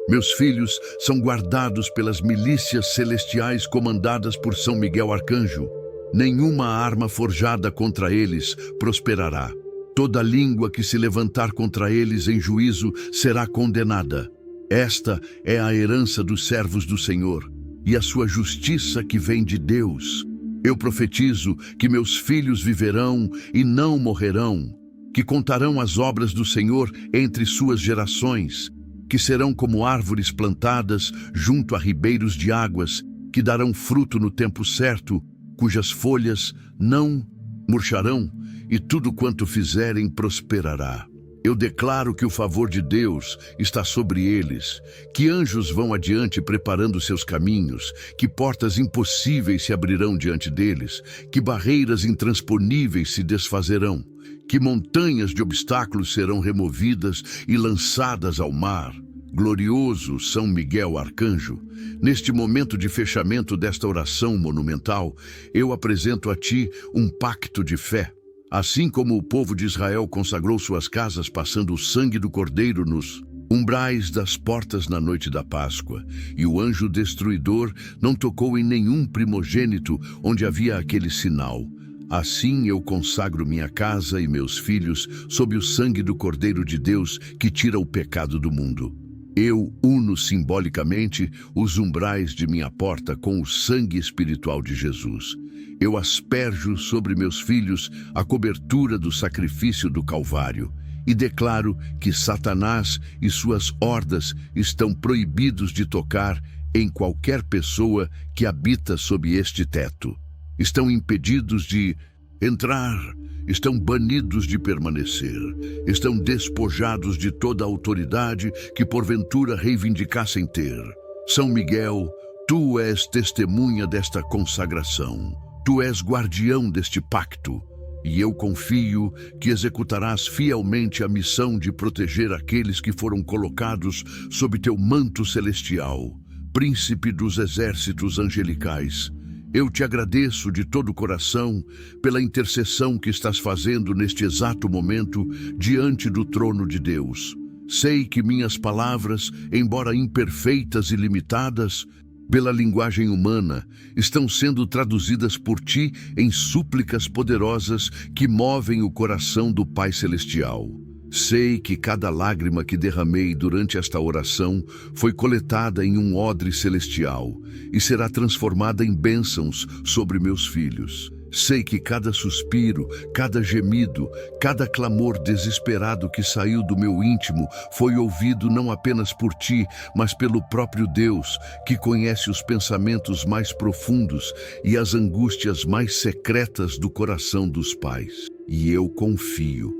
Meus filhos são guardados pelas milícias celestiais comandadas por São Miguel Arcanjo. Nenhuma arma forjada contra eles prosperará. Toda língua que se levantar contra eles em juízo será condenada. Esta é a herança dos servos do Senhor e a sua justiça que vem de Deus. Eu profetizo que meus filhos viverão e não morrerão, que contarão as obras do Senhor entre suas gerações, que serão como árvores plantadas junto a ribeiros de águas, que darão fruto no tempo certo, cujas folhas não murcharão, e tudo quanto fizerem prosperará. Eu declaro que o favor de Deus está sobre eles, que anjos vão adiante preparando seus caminhos, que portas impossíveis se abrirão diante deles, que barreiras intransponíveis se desfazerão, que montanhas de obstáculos serão removidas e lançadas ao mar. Glorioso São Miguel Arcanjo, neste momento de fechamento desta oração monumental, eu apresento a ti um pacto de fé. Assim como o povo de Israel consagrou suas casas passando o sangue do Cordeiro nos Umbrais das portas na noite da Páscoa, e o anjo destruidor não tocou em nenhum primogênito onde havia aquele sinal. Assim eu consagro minha casa e meus filhos sob o sangue do Cordeiro de Deus que tira o pecado do mundo. Eu uno simbolicamente os umbrais de minha porta com o sangue espiritual de Jesus. Eu asperjo sobre meus filhos a cobertura do sacrifício do Calvário e declaro que Satanás e suas hordas estão proibidos de tocar em qualquer pessoa que habita sob este teto. Estão impedidos de entrar, estão banidos de permanecer, estão despojados de toda a autoridade que porventura reivindicassem ter. São Miguel, tu és testemunha desta consagração, tu és guardião deste pacto, e eu confio que executarás fielmente a missão de proteger aqueles que foram colocados sob teu manto celestial, príncipe dos exércitos angelicais. Eu te agradeço de todo o coração pela intercessão que estás fazendo neste exato momento diante do trono de Deus. Sei que minhas palavras, embora imperfeitas e limitadas pela linguagem humana, estão sendo traduzidas por ti em súplicas poderosas que movem o coração do Pai Celestial. Sei que cada lágrima que derramei durante esta oração foi coletada em um odre celestial e será transformada em bênçãos sobre meus filhos. Sei que cada suspiro, cada gemido, cada clamor desesperado que saiu do meu íntimo foi ouvido não apenas por ti, mas pelo próprio Deus, que conhece os pensamentos mais profundos e as angústias mais secretas do coração dos pais. E eu confio.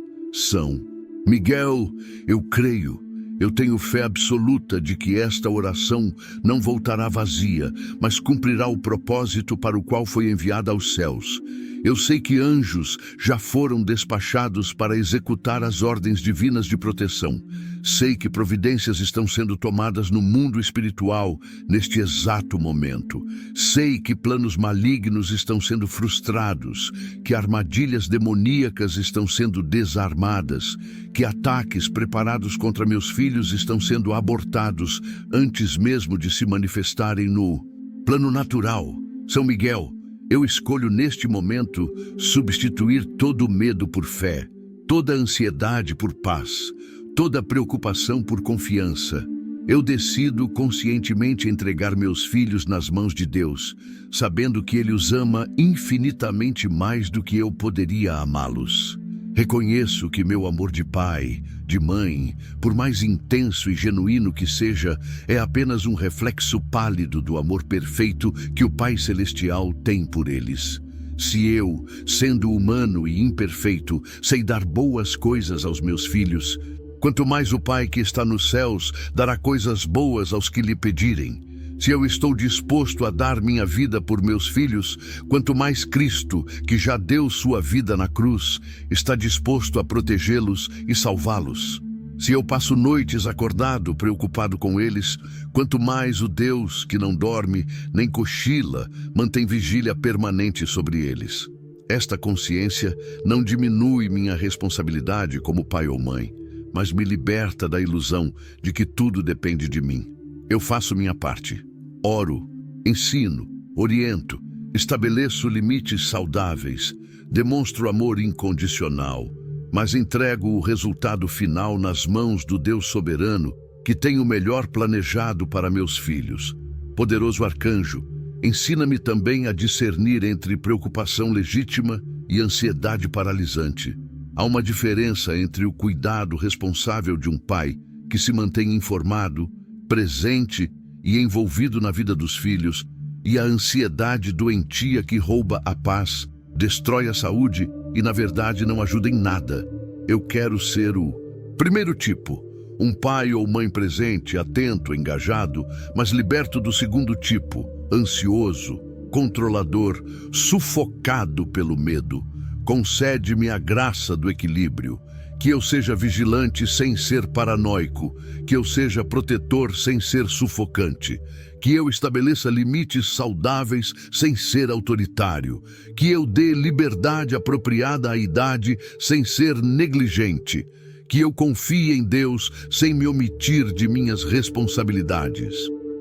Miguel, eu creio, eu tenho fé absoluta de que esta oração não voltará vazia, mas cumprirá o propósito para o qual foi enviada aos céus. Eu sei que anjos já foram despachados para executar as ordens divinas de proteção. Sei que providências estão sendo tomadas no mundo espiritual neste exato momento. Sei que planos malignos estão sendo frustrados, que armadilhas demoníacas estão sendo desarmadas, que ataques preparados contra meus filhos estão sendo abortados antes mesmo de se manifestarem no plano natural. São Miguel, eu escolho neste momento substituir todo medo por fé, toda ansiedade por paz, toda preocupação por confiança. Eu decido conscientemente entregar meus filhos nas mãos de Deus, sabendo que Ele os ama infinitamente mais do que eu poderia amá-los. Reconheço que meu amor de pai, de mãe, por mais intenso e genuíno que seja, é apenas um reflexo pálido do amor perfeito que o Pai Celestial tem por eles. Se eu, sendo humano e imperfeito, sei dar boas coisas aos meus filhos, quanto mais o Pai que está nos céus dará coisas boas aos que lhe pedirem. Se eu estou disposto a dar minha vida por meus filhos, quanto mais Cristo, que já deu sua vida na cruz, está disposto a protegê-los e salvá-los. Se eu passo noites acordado, preocupado com eles, quanto mais o Deus, que não dorme nem cochila, mantém vigília permanente sobre eles. Esta consciência não diminui minha responsabilidade como pai ou mãe, mas me liberta da ilusão de que tudo depende de mim. Eu faço minha parte. Oro, ensino, oriento, estabeleço limites saudáveis, demonstro amor incondicional, mas entrego o resultado final nas mãos do Deus soberano, que tem o melhor planejado para meus filhos. Poderoso arcanjo, ensina-me também a discernir entre preocupação legítima e ansiedade paralisante. Há uma diferença entre o cuidado responsável de um pai que se mantém informado, presente e envolvido na vida dos filhos, e a ansiedade doentia que rouba a paz, destrói a saúde e, na verdade, não ajuda em nada. Eu quero ser o primeiro tipo, um pai ou mãe presente, atento, engajado, mas liberto do segundo tipo, ansioso, controlador, sufocado pelo medo. Concede-me a graça do equilíbrio, que eu seja vigilante sem ser paranoico, que eu seja protetor sem ser sufocante, que eu estabeleça limites saudáveis sem ser autoritário, que eu dê liberdade apropriada à idade sem ser negligente, que eu confie em Deus sem me omitir de minhas responsabilidades.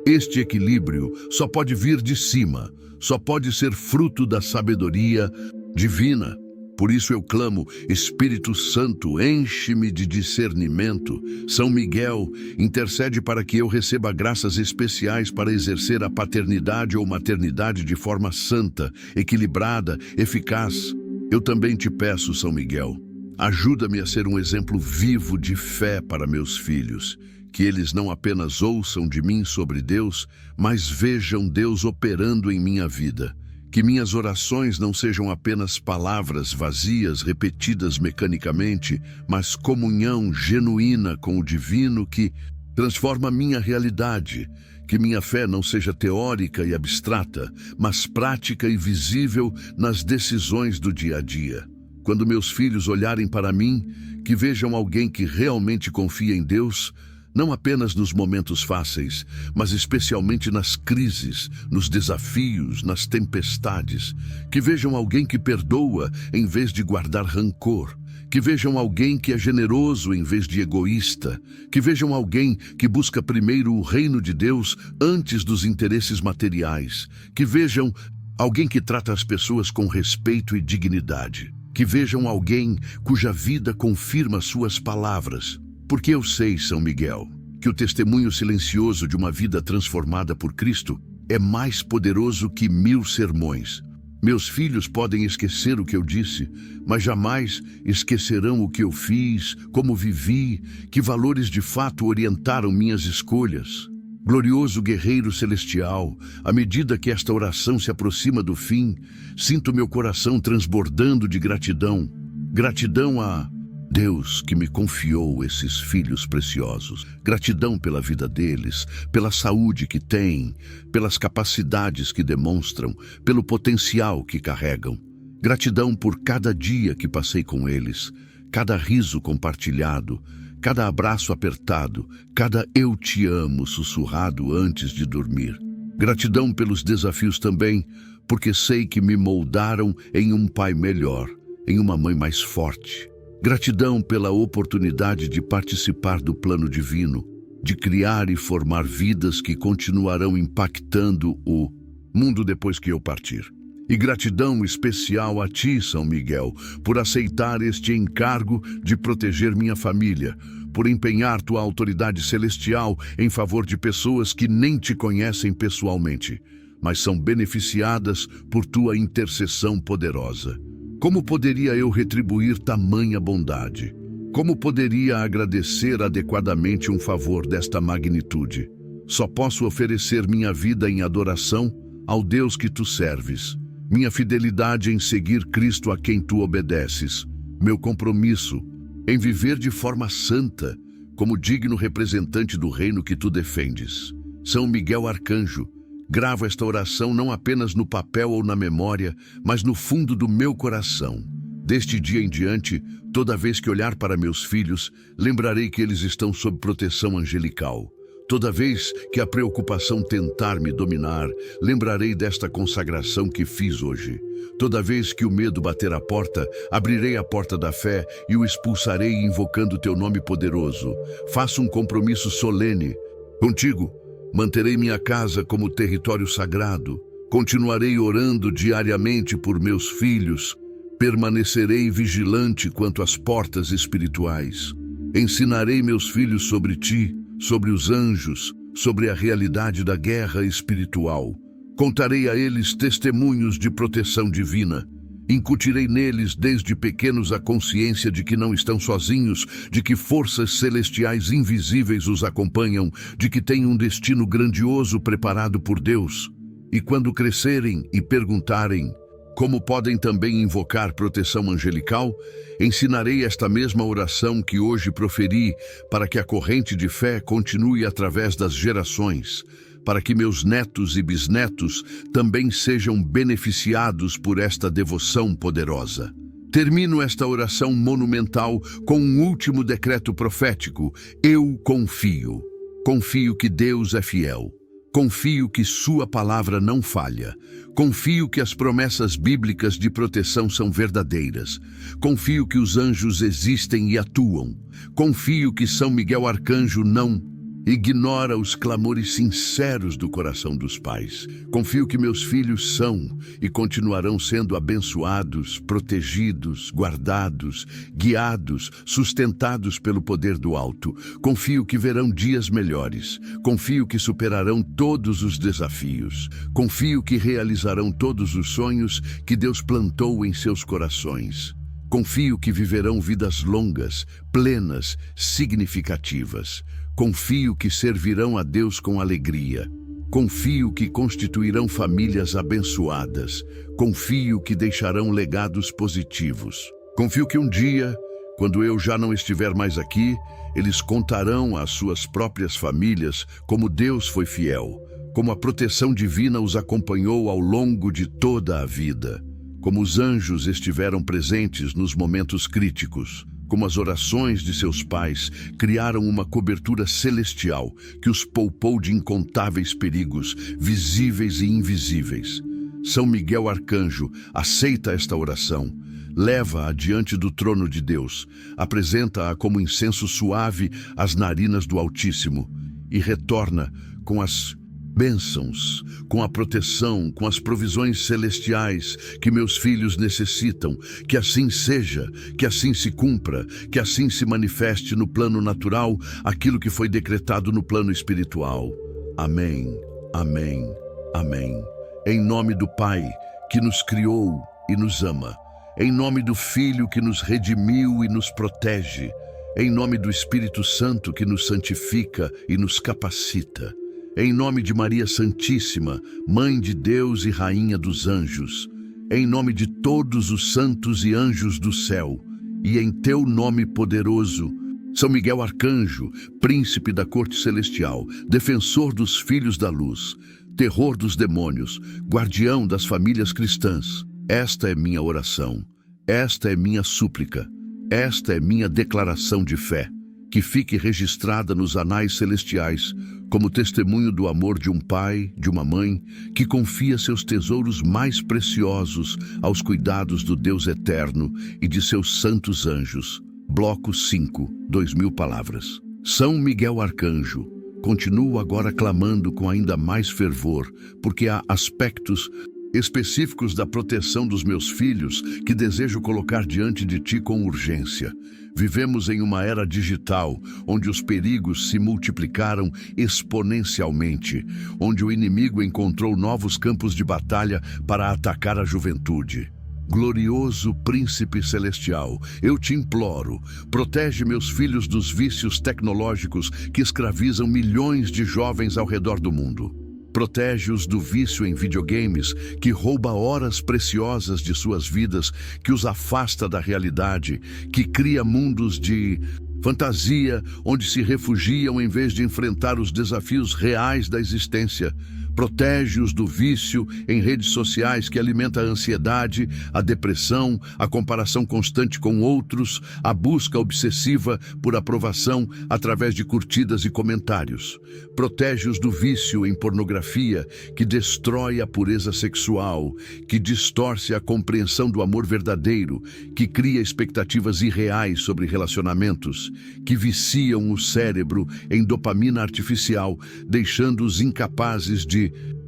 Este equilíbrio só pode vir de cima, só pode ser fruto da sabedoria divina. Por isso eu clamo: Espírito Santo, enche-me de discernimento. São Miguel, intercede para que eu receba graças especiais para exercer a paternidade ou maternidade de forma santa, equilibrada, eficaz. Eu também te peço, São Miguel, ajuda-me a ser um exemplo vivo de fé para meus filhos, que eles não apenas ouçam de mim sobre Deus, mas vejam Deus operando em minha vida. Que minhas orações não sejam apenas palavras vazias repetidas mecanicamente, mas comunhão genuína com o divino que transforma minha realidade. Que minha fé não seja teórica e abstrata, mas prática e visível nas decisões do dia a dia. Quando meus filhos olharem para mim, que vejam alguém que realmente confia em Deus, não apenas nos momentos fáceis, mas especialmente nas crises, nos desafios, nas tempestades. Que vejam alguém que perdoa em vez de guardar rancor. Que vejam alguém que é generoso em vez de egoísta. Que vejam alguém que busca primeiro o reino de Deus antes dos interesses materiais. Que vejam alguém que trata as pessoas com respeito e dignidade. Que vejam alguém cuja vida confirma suas palavras. Porque eu sei, São Miguel, que o testemunho silencioso de uma vida transformada por Cristo é mais poderoso que 1000 sermões. Meus filhos podem esquecer o que eu disse, mas jamais esquecerão o que eu fiz, como vivi, que valores de fato orientaram minhas escolhas. Glorioso guerreiro celestial, à medida que esta oração se aproxima do fim, sinto meu coração transbordando de gratidão. Gratidão a Deus que me confiou esses filhos preciosos. Gratidão pela vida deles, pela saúde que têm, pelas capacidades que demonstram, pelo potencial que carregam. Gratidão por cada dia que passei com eles, cada riso compartilhado, cada abraço apertado, cada eu te amo sussurrado antes de dormir. Gratidão pelos desafios também, porque sei que me moldaram em um pai melhor, em uma mãe mais forte. Gratidão pela oportunidade de participar do plano divino, de criar e formar vidas que continuarão impactando o mundo depois que eu partir. E gratidão especial a ti, São Miguel, por aceitar este encargo de proteger minha família, por empenhar tua autoridade celestial em favor de pessoas que nem te conhecem pessoalmente, mas são beneficiadas por tua intercessão poderosa. Como poderia eu retribuir tamanha bondade? Como poderia agradecer adequadamente um favor desta magnitude? Só posso oferecer minha vida em adoração ao Deus que tu serves, minha fidelidade em seguir Cristo a quem tu obedeces, meu compromisso em viver de forma santa, como digno representante do reino que tu defendes. São Miguel Arcanjo, gravo esta oração não apenas no papel ou na memória, mas no fundo do meu coração. Deste dia em diante, toda vez que olhar para meus filhos, lembrarei que eles estão sob proteção angelical. Toda vez que a preocupação tentar me dominar, lembrarei desta consagração que fiz hoje. Toda vez que o medo bater a porta, abrirei a porta da fé e o expulsarei invocando teu nome poderoso. Faço um compromisso solene contigo. Manterei minha casa como território sagrado. Continuarei orando diariamente por meus filhos. Permanecerei vigilante quanto às portas espirituais. Ensinarei meus filhos sobre ti, sobre os anjos, sobre a realidade da guerra espiritual. Contarei a eles testemunhos de proteção divina. Incutirei neles desde pequenos a consciência de que não estão sozinhos, de que forças celestiais invisíveis os acompanham, de que têm um destino grandioso preparado por Deus. E quando crescerem e perguntarem como podem também invocar proteção angelical, ensinarei esta mesma oração que hoje proferi para que a corrente de fé continue através das gerações, para que meus netos e bisnetos também sejam beneficiados por esta devoção poderosa. Termino esta oração monumental com um último decreto profético. Eu confio. Confio que Deus é fiel. Confio que sua palavra não falha. Confio que as promessas bíblicas de proteção são verdadeiras. Confio que os anjos existem e atuam. Confio que São Miguel Arcanjo não ignora os clamores sinceros do coração dos pais. Confio que meus filhos são e continuarão sendo abençoados, protegidos, guardados, guiados, sustentados pelo poder do alto. Confio que verão dias melhores. Confio que superarão todos os desafios. Confio que realizarão todos os sonhos que Deus plantou em seus corações. Confio que viverão vidas longas, plenas, significativas. Confio que servirão a Deus com alegria. Confio que constituirão famílias abençoadas. Confio que deixarão legados positivos. Confio que um dia, quando eu já não estiver mais aqui, eles contarão às suas próprias famílias como Deus foi fiel, como a proteção divina os acompanhou ao longo de toda a vida, como os anjos estiveram presentes nos momentos críticos, como as orações de seus pais criaram uma cobertura celestial que os poupou de incontáveis perigos, visíveis e invisíveis. São Miguel Arcanjo aceita esta oração, leva-a diante do trono de Deus, apresenta-a como incenso suave às narinas do Altíssimo e retorna com as bênçãos, com a proteção, com as provisões celestiais que meus filhos necessitam. Que assim seja, que assim se cumpra, que assim se manifeste no plano natural aquilo que foi decretado no plano espiritual. Amém, amém, amém. Em nome do Pai, que nos criou e nos ama. Em nome do Filho, que nos redimiu e nos protege. Em nome do Espírito Santo, que nos santifica e nos capacita. Em nome de Maria Santíssima, Mãe de Deus e Rainha dos Anjos, em nome de todos os santos e anjos do céu, e em teu nome poderoso, São Miguel Arcanjo, príncipe da corte celestial, defensor dos filhos da luz, terror dos demônios, guardião das famílias cristãs, esta é minha oração, esta é minha súplica, esta é minha declaração de fé, que fique registrada nos anais celestiais, como testemunho do amor de um pai, de uma mãe, que confia seus tesouros mais preciosos aos cuidados do Deus eterno e de seus santos anjos. Bloco 5, 2000 palavras. São Miguel Arcanjo, continuo agora clamando com ainda mais fervor, porque há aspectos específicos da proteção dos meus filhos que desejo colocar diante de ti com urgência. Vivemos em uma era digital, onde os perigos se multiplicaram exponencialmente, onde o inimigo encontrou novos campos de batalha para atacar a juventude. Glorioso Príncipe Celestial, eu te imploro, protege meus filhos dos vícios tecnológicos que escravizam milhões de jovens ao redor do mundo. Protege-os do vício em videogames, que rouba horas preciosas de suas vidas, que os afasta da realidade, que cria mundos de fantasia, onde se refugiam em vez de enfrentar os desafios reais da existência. Protege-os do vício em redes sociais que alimenta a ansiedade, a depressão, a comparação constante com outros, a busca obsessiva por aprovação através de curtidas e comentários. Protege-os do vício em pornografia que destrói a pureza sexual, que distorce a compreensão do amor verdadeiro, que cria expectativas irreais sobre relacionamentos, que viciam o cérebro em dopamina artificial, deixando-os incapazes de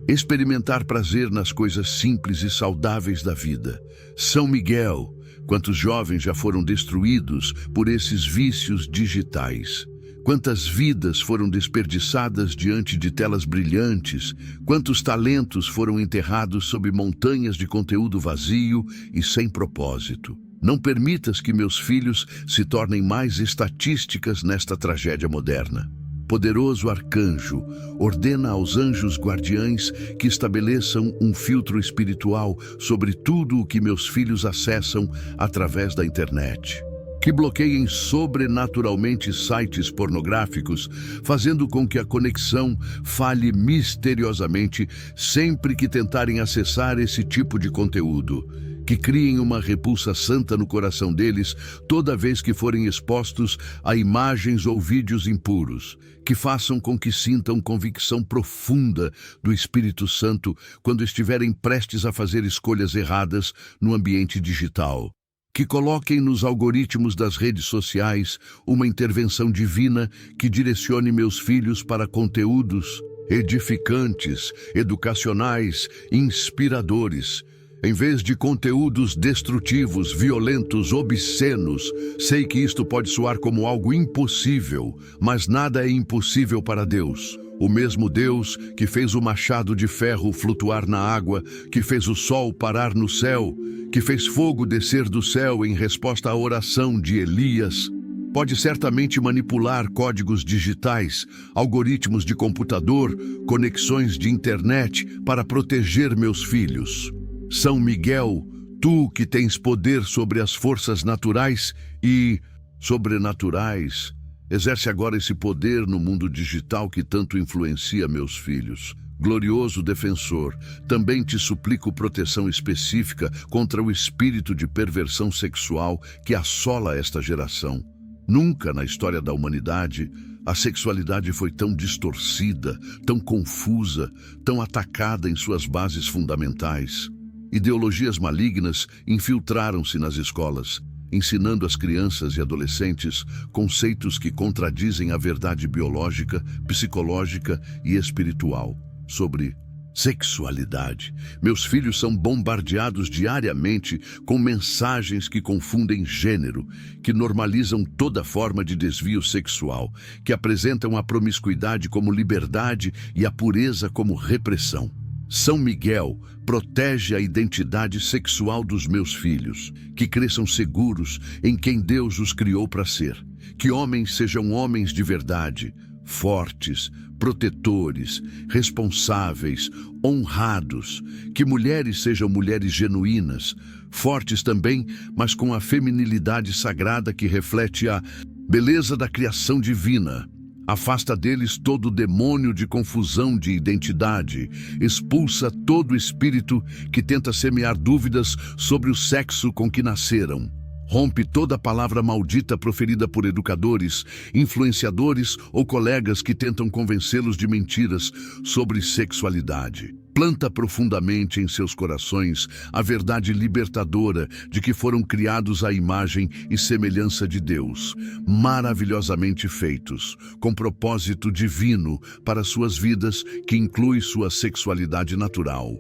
experimentar prazer nas coisas simples e saudáveis da vida. São Miguel, quantos jovens já foram destruídos por esses vícios digitais? Quantas vidas foram desperdiçadas diante de telas brilhantes? Quantos talentos foram enterrados sob montanhas de conteúdo vazio e sem propósito? Não permitas que meus filhos se tornem mais estatísticas nesta tragédia moderna. Poderoso arcanjo, ordena aos anjos guardiães que estabeleçam um filtro espiritual sobre tudo o que meus filhos acessam através da internet. Que bloqueiem sobrenaturalmente sites pornográficos, fazendo com que a conexão falhe misteriosamente sempre que tentarem acessar esse tipo de conteúdo. que criem uma repulsa santa no coração deles toda vez que forem expostos a imagens ou vídeos impuros, que façam com que sintam convicção profunda do Espírito Santo quando estiverem prestes a fazer escolhas erradas no ambiente digital. Que coloquem nos algoritmos das redes sociais uma intervenção divina que direcione meus filhos para conteúdos edificantes, educacionais, inspiradores, em vez de conteúdos destrutivos, violentos, obscenos. Sei que isto pode soar como algo impossível, mas nada é impossível para Deus. O mesmo Deus que fez o machado de ferro flutuar na água, que fez o sol parar no céu, que fez fogo descer do céu em resposta à oração de Elias, pode certamente manipular códigos digitais, algoritmos de computador, conexões de internet para proteger meus filhos. São Miguel, tu que tens poder sobre as forças naturais e sobrenaturais, exerce agora esse poder no mundo digital que tanto influencia meus filhos. Glorioso defensor, também te suplico proteção específica contra o espírito de perversão sexual que assola esta geração. Nunca na história da humanidade a sexualidade foi tão distorcida, tão confusa, tão atacada em suas bases fundamentais. Ideologias malignas infiltraram-se nas escolas, ensinando às crianças e adolescentes conceitos que contradizem a verdade biológica, psicológica e espiritual sobre sexualidade. Meus filhos são bombardeados diariamente com mensagens que confundem gênero, que normalizam toda forma de desvio sexual, que apresentam a promiscuidade como liberdade e a pureza como repressão. São Miguel, protege a identidade sexual dos meus filhos, que cresçam seguros em quem Deus os criou para ser. Que homens sejam homens de verdade, fortes, protetores, responsáveis, honrados. Que mulheres sejam mulheres genuínas, fortes também, mas com a feminilidade sagrada que reflete a beleza da criação divina. Afasta deles todo demônio de confusão de identidade, expulsa todo espírito que tenta semear dúvidas sobre o sexo com que nasceram. Rompe toda palavra maldita proferida por educadores, influenciadores ou colegas que tentam convencê-los de mentiras sobre sexualidade. Planta profundamente em seus corações a verdade libertadora de que foram criados à imagem e semelhança de Deus, maravilhosamente feitos, com propósito divino para suas vidas, que inclui sua sexualidade natural.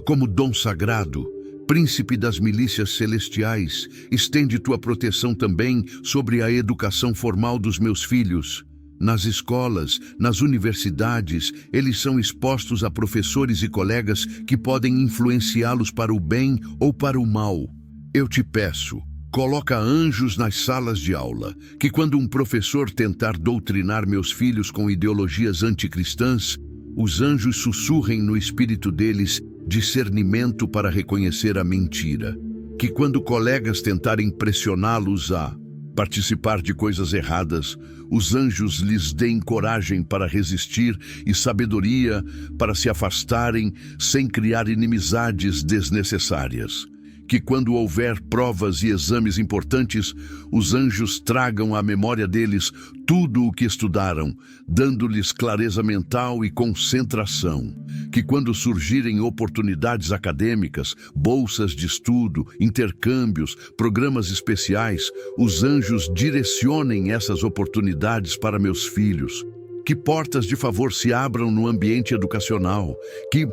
Como dom sagrado, Príncipe das milícias celestiais, estende tua proteção também sobre a educação formal dos meus filhos. Nas escolas, nas universidades, eles são expostos a professores e colegas que podem influenciá-los para o bem ou para o mal. Eu te peço, coloca anjos nas salas de aula, que quando um professor tentar doutrinar meus filhos com ideologias anticristãs, os anjos sussurrem no espírito deles discernimento para reconhecer a mentira. Que quando colegas tentarem pressioná-los a participar de coisas erradas, os anjos lhes deem coragem para resistir e sabedoria para se afastarem sem criar inimizades desnecessárias. Que quando houver provas e exames importantes, os anjos tragam à memória deles tudo o que estudaram, dando-lhes clareza mental e concentração. Que quando surgirem oportunidades acadêmicas, bolsas de estudo, intercâmbios, programas especiais, os anjos direcionem essas oportunidades para meus filhos. Que portas de favor se abram no ambiente educacional. Que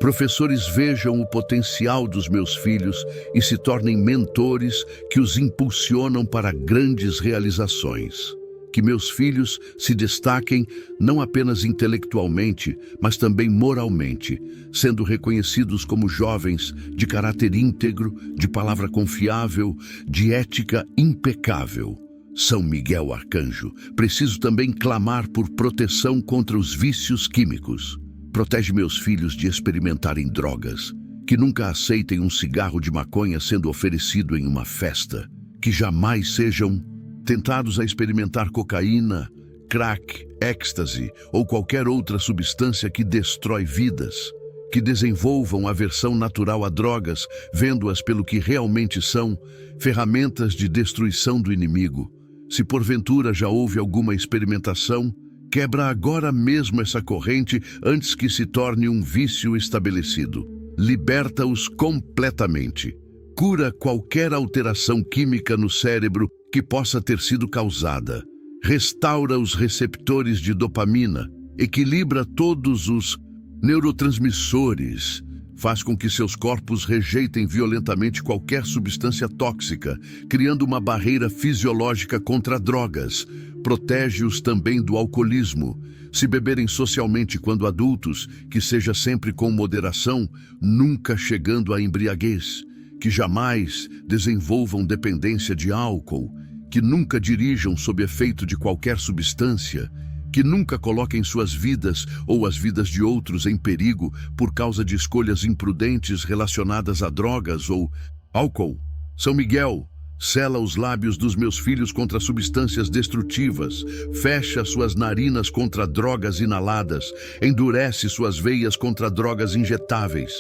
professores vejam o potencial dos meus filhos e se tornem mentores que os impulsionam para grandes realizações. Que meus filhos se destaquem não apenas intelectualmente, mas também moralmente, sendo reconhecidos como jovens de caráter íntegro, de palavra confiável, de ética impecável. São Miguel Arcanjo, preciso também clamar por proteção contra os vícios químicos. Protege meus filhos de experimentarem drogas, que nunca aceitem um cigarro de maconha sendo oferecido em uma festa, que jamais sejam tentados a experimentar cocaína, crack, êxtase ou qualquer outra substância que destrói vidas. que desenvolvam aversão natural a drogas, vendo-as pelo que realmente são, ferramentas de destruição do inimigo. Se porventura já houve alguma experimentação, quebra agora mesmo essa corrente antes que se torne um vício estabelecido. Liberta-os completamente. Cura qualquer alteração química no cérebro que possa ter sido causada. Restaura os receptores de dopamina. Equilibra todos os neurotransmissores. Faz com que seus corpos rejeitem violentamente qualquer substância tóxica, criando uma barreira fisiológica contra drogas. Protege-os também do alcoolismo. Se beberem socialmente quando adultos, que seja sempre com moderação, nunca chegando à embriaguez. Que jamais desenvolvam dependência de álcool. Que nunca dirijam sob efeito de qualquer substância. Que nunca coloquem suas vidas ou as vidas de outros em perigo por causa de escolhas imprudentes relacionadas a drogas ou álcool. São Miguel, sela os lábios dos meus filhos contra substâncias destrutivas, fecha suas narinas contra drogas inaladas, endurece suas veias contra drogas injetáveis,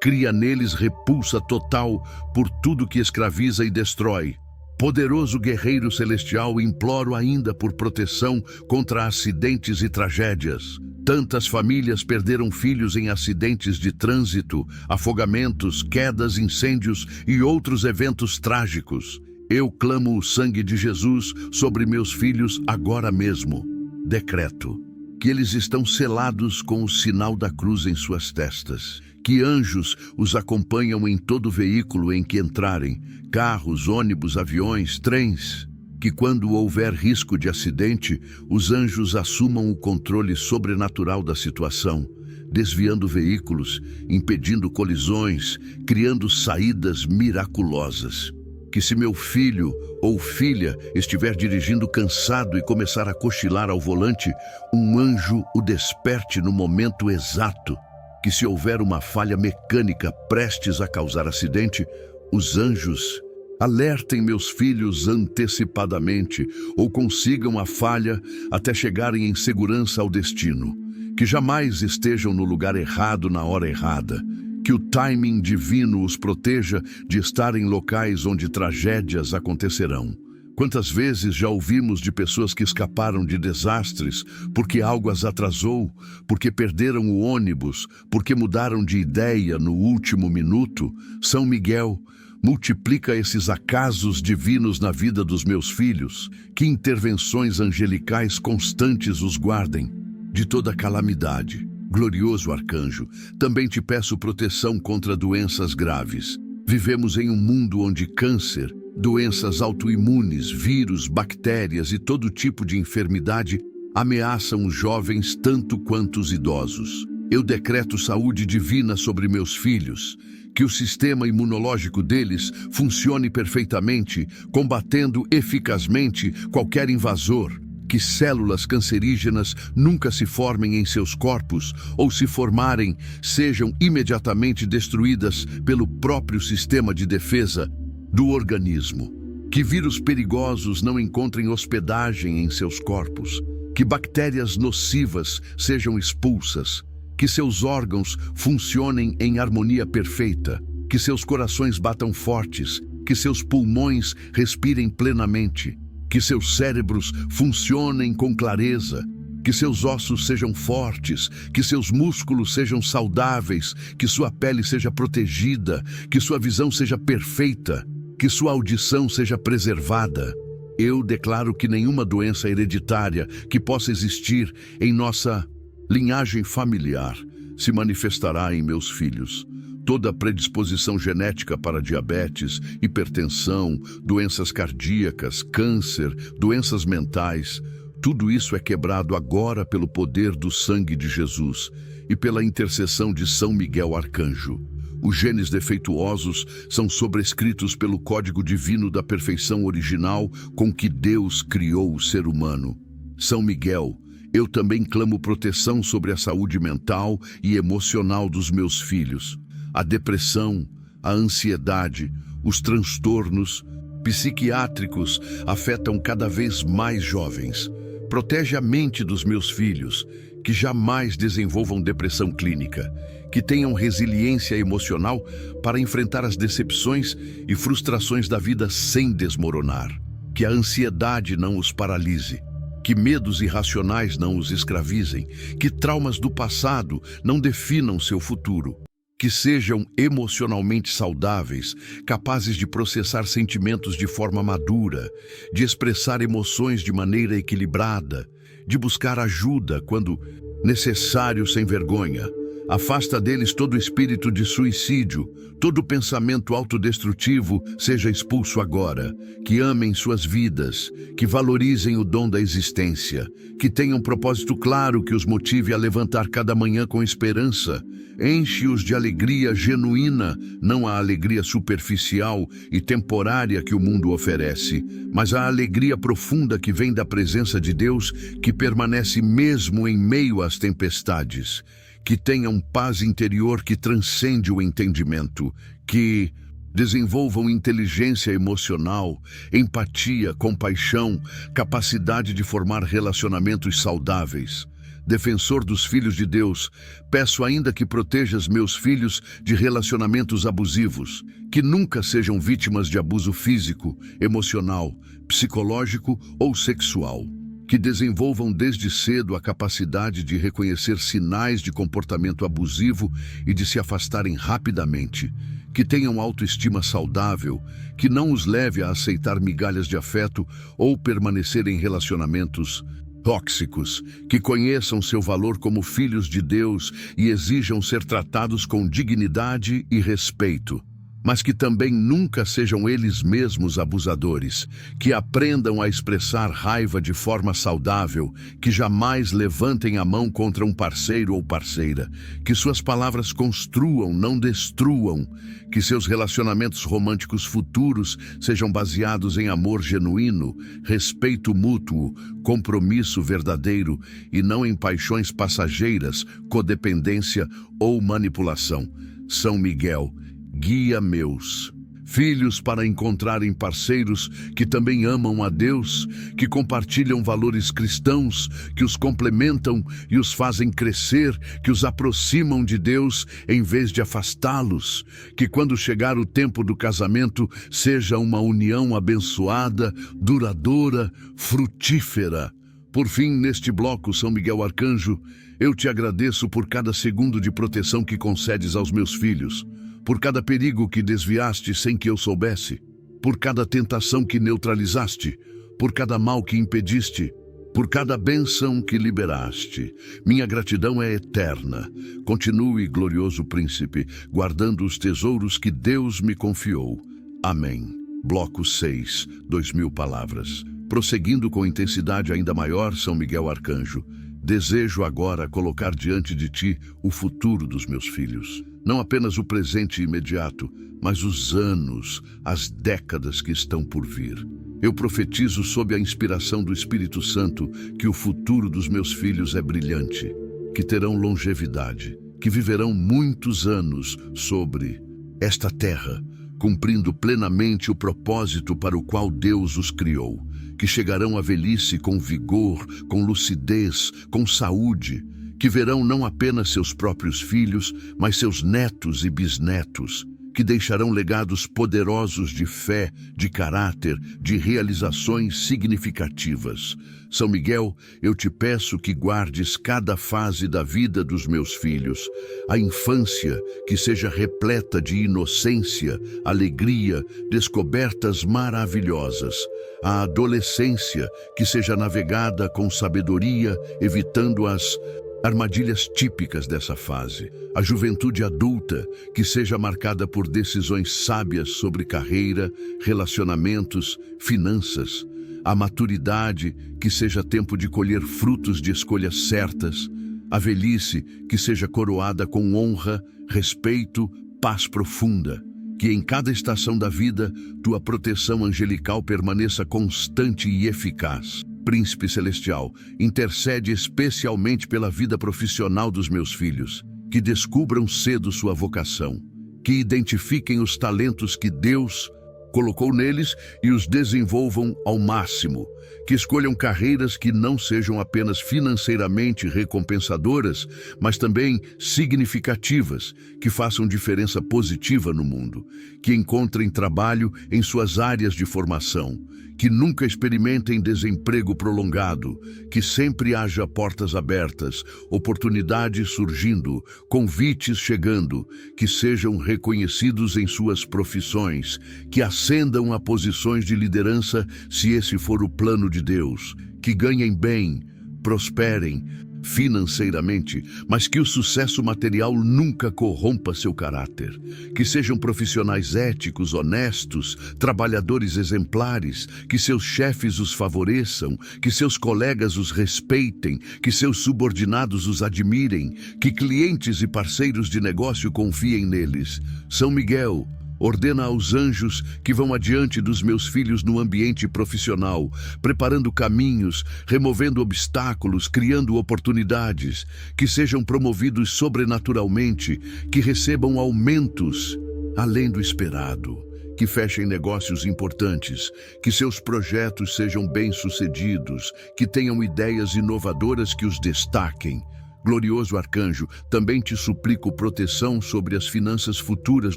cria neles repulsa total por tudo que escraviza e destrói. Poderoso guerreiro celestial, imploro ainda por proteção contra acidentes e tragédias. Tantas famílias perderam filhos em acidentes de trânsito, afogamentos, quedas, incêndios e outros eventos trágicos. Eu clamo o sangue de Jesus sobre meus filhos agora mesmo. Decreto que eles estão selados com o sinal da cruz em suas testas. Que anjos os acompanham em todo veículo em que entrarem, carros, ônibus, aviões, trens. Que quando houver risco de acidente, os anjos assumam o controle sobrenatural da situação, desviando veículos, impedindo colisões, criando saídas miraculosas. Que se meu filho ou filha estiver dirigindo cansado e começar a cochilar ao volante, um anjo o desperte no momento exato. Que se houver uma falha mecânica prestes a causar acidente, os anjos alertem meus filhos antecipadamente ou consigam a falha até chegarem em segurança ao destino. Que jamais estejam no lugar errado na hora errada. Que o timing divino os proteja de estar em locais onde tragédias acontecerão. Quantas vezes já ouvimos de pessoas que escaparam de desastres porque algo as atrasou, porque perderam o ônibus, porque mudaram de ideia no último minuto? São Miguel, multiplica esses acasos divinos na vida dos meus filhos, que intervenções angelicais constantes os guardem de toda calamidade. Glorioso arcanjo, também te peço proteção contra doenças graves. Vivemos em um mundo onde câncer, doenças autoimunes, vírus, bactérias e todo tipo de enfermidade ameaçam os jovens tanto quanto os idosos. Eu decreto saúde divina sobre meus filhos, que o sistema imunológico deles funcione perfeitamente, combatendo eficazmente qualquer invasor. Que células cancerígenas nunca se formem em seus corpos ou, se formarem, sejam imediatamente destruídas pelo próprio sistema de defesa do organismo. Que vírus perigosos não encontrem hospedagem em seus corpos. Que bactérias nocivas sejam expulsas. Que seus órgãos funcionem em harmonia perfeita. Que seus corações batam fortes. Que seus pulmões respirem plenamente. Que seus cérebros funcionem com clareza, que seus ossos sejam fortes, que seus músculos sejam saudáveis, que sua pele seja protegida, que sua visão seja perfeita, que sua audição seja preservada. Eu declaro que nenhuma doença hereditária que possa existir em nossa linhagem familiar se manifestará em meus filhos. Toda predisposição genética para diabetes, hipertensão, doenças cardíacas, câncer, doenças mentais, tudo isso é quebrado agora pelo poder do sangue de Jesus e pela intercessão de São Miguel Arcanjo. Os genes defeituosos são sobrescritos pelo código divino da perfeição original com que Deus criou o ser humano. São Miguel, eu também clamo proteção sobre a saúde mental e emocional dos meus filhos. A depressão, a ansiedade, os transtornos psiquiátricos afetam cada vez mais jovens. Protege a mente dos meus filhos, que jamais desenvolvam depressão clínica, que tenham resiliência emocional para enfrentar as decepções e frustrações da vida sem desmoronar, que a ansiedade não os paralise, que medos irracionais não os escravizem, que traumas do passado não definam seu futuro, que sejam emocionalmente saudáveis, capazes de processar sentimentos de forma madura, de expressar emoções de maneira equilibrada, de buscar ajuda quando necessário sem vergonha. Afasta deles todo espírito de suicídio, todo pensamento autodestrutivo seja expulso agora. Que amem suas vidas, que valorizem o dom da existência, que tenham um propósito claro que os motive a levantar cada manhã com esperança. Enche-os de alegria genuína, não a alegria superficial e temporária que o mundo oferece, mas a alegria profunda que vem da presença de Deus, que permanece mesmo em meio às tempestades. Que tenham paz interior que transcende o entendimento, que desenvolvam inteligência emocional, empatia, compaixão, capacidade de formar relacionamentos saudáveis. Defensor dos filhos de Deus, peço ainda que protejas meus filhos de relacionamentos abusivos, que nunca sejam vítimas de abuso físico, emocional, psicológico ou sexual. Que desenvolvam desde cedo a capacidade de reconhecer sinais de comportamento abusivo e de se afastarem rapidamente. Que tenham autoestima saudável, que não os leve a aceitar migalhas de afeto ou permanecer em relacionamentos tóxicos, que conheçam seu valor como filhos de Deus e exijam ser tratados com dignidade e respeito. Mas que também nunca sejam eles mesmos abusadores, que aprendam a expressar raiva de forma saudável, que jamais levantem a mão contra um parceiro ou parceira, que suas palavras construam, não destruam, que seus relacionamentos românticos futuros sejam baseados em amor genuíno, respeito mútuo, compromisso verdadeiro e não em paixões passageiras, codependência ou manipulação. São Miguel, guia meus filhos para encontrarem parceiros que também amam a Deus, que compartilham valores cristãos, que os complementam e os fazem crescer, que os aproximam de Deus em vez de afastá-los, que quando chegar o tempo do casamento seja uma união abençoada, duradoura, frutífera. Por fim, neste bloco, São Miguel Arcanjo, eu te agradeço por cada segundo de proteção que concedes aos meus filhos, por cada perigo que desviaste sem que eu soubesse, por cada tentação que neutralizaste, por cada mal que impediste, por cada bênção que liberaste. Minha gratidão é eterna. Continue, glorioso príncipe, guardando os tesouros que Deus me confiou. Amém. Bloco 6, 2000 palavras. Prosseguindo com intensidade ainda maior, São Miguel Arcanjo, desejo agora colocar diante de ti o futuro dos meus filhos. Não apenas o presente imediato, mas os anos, as décadas que estão por vir. Eu profetizo sob a inspiração do Espírito Santo que o futuro dos meus filhos é brilhante, que terão longevidade, que viverão muitos anos sobre esta terra, cumprindo plenamente o propósito para o qual Deus os criou, que chegarão à velhice com vigor, com lucidez, com saúde, que verão não apenas seus próprios filhos, mas seus netos e bisnetos, que deixarão legados poderosos de fé, de caráter, de realizações significativas. São Miguel, eu te peço que guardes cada fase da vida dos meus filhos. A infância, que seja repleta de inocência, alegria, descobertas maravilhosas. A adolescência, que seja navegada com sabedoria, evitando as armadilhas típicas dessa fase. A juventude adulta, que seja marcada por decisões sábias sobre carreira, relacionamentos, finanças. A maturidade, que seja tempo de colher frutos de escolhas certas. A velhice, que seja coroada com honra, respeito, paz profunda. Que em cada estação da vida, tua proteção angelical permaneça constante e eficaz. Príncipe Celestial, intercede especialmente pela vida profissional dos meus filhos, que descubram cedo sua vocação, que identifiquem os talentos que Deus colocou neles e os desenvolvam ao máximo, que escolham carreiras que não sejam apenas financeiramente recompensadoras, mas também significativas, que façam diferença positiva no mundo, que encontrem trabalho em suas áreas de formação, que nunca experimentem desemprego prolongado, que sempre haja portas abertas, oportunidades surgindo, convites chegando, que sejam reconhecidos em suas profissões, que ascendam a posições de liderança, se esse for o plano de Deus, que ganhem bem, prosperem financeiramente, mas que o sucesso material nunca corrompa seu caráter, que sejam profissionais éticos, honestos, trabalhadores exemplares, que seus chefes os favoreçam, que seus colegas os respeitem, que seus subordinados os admirem, que clientes e parceiros de negócio confiem neles. São Miguel ordena aos anjos que vão adiante dos meus filhos no ambiente profissional, preparando caminhos, removendo obstáculos, criando oportunidades, que sejam promovidos sobrenaturalmente, que recebam aumentos além do esperado, que fechem negócios importantes, que seus projetos sejam bem-sucedidos, que tenham ideias inovadoras que os destaquem. Glorioso arcanjo, também te suplico proteção sobre as finanças futuras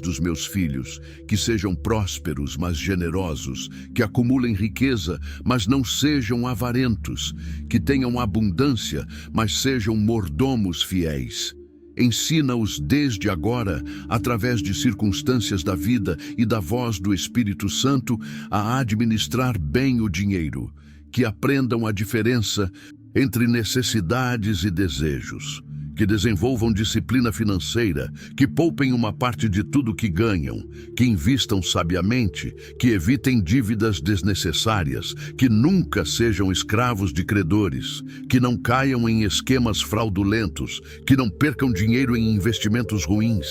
dos meus filhos, que sejam prósperos, mas generosos, que acumulem riqueza, mas não sejam avarentos, que tenham abundância, mas sejam mordomos fiéis. Ensina-os desde agora, através de circunstâncias da vida e da voz do Espírito Santo, a administrar bem o dinheiro, que aprendam a diferença entre necessidades e desejos, que desenvolvam disciplina financeira, que poupem uma parte de tudo que ganham, que invistam sabiamente, que evitem dívidas desnecessárias, que nunca sejam escravos de credores, que não caiam em esquemas fraudulentos, que não percam dinheiro em investimentos ruins,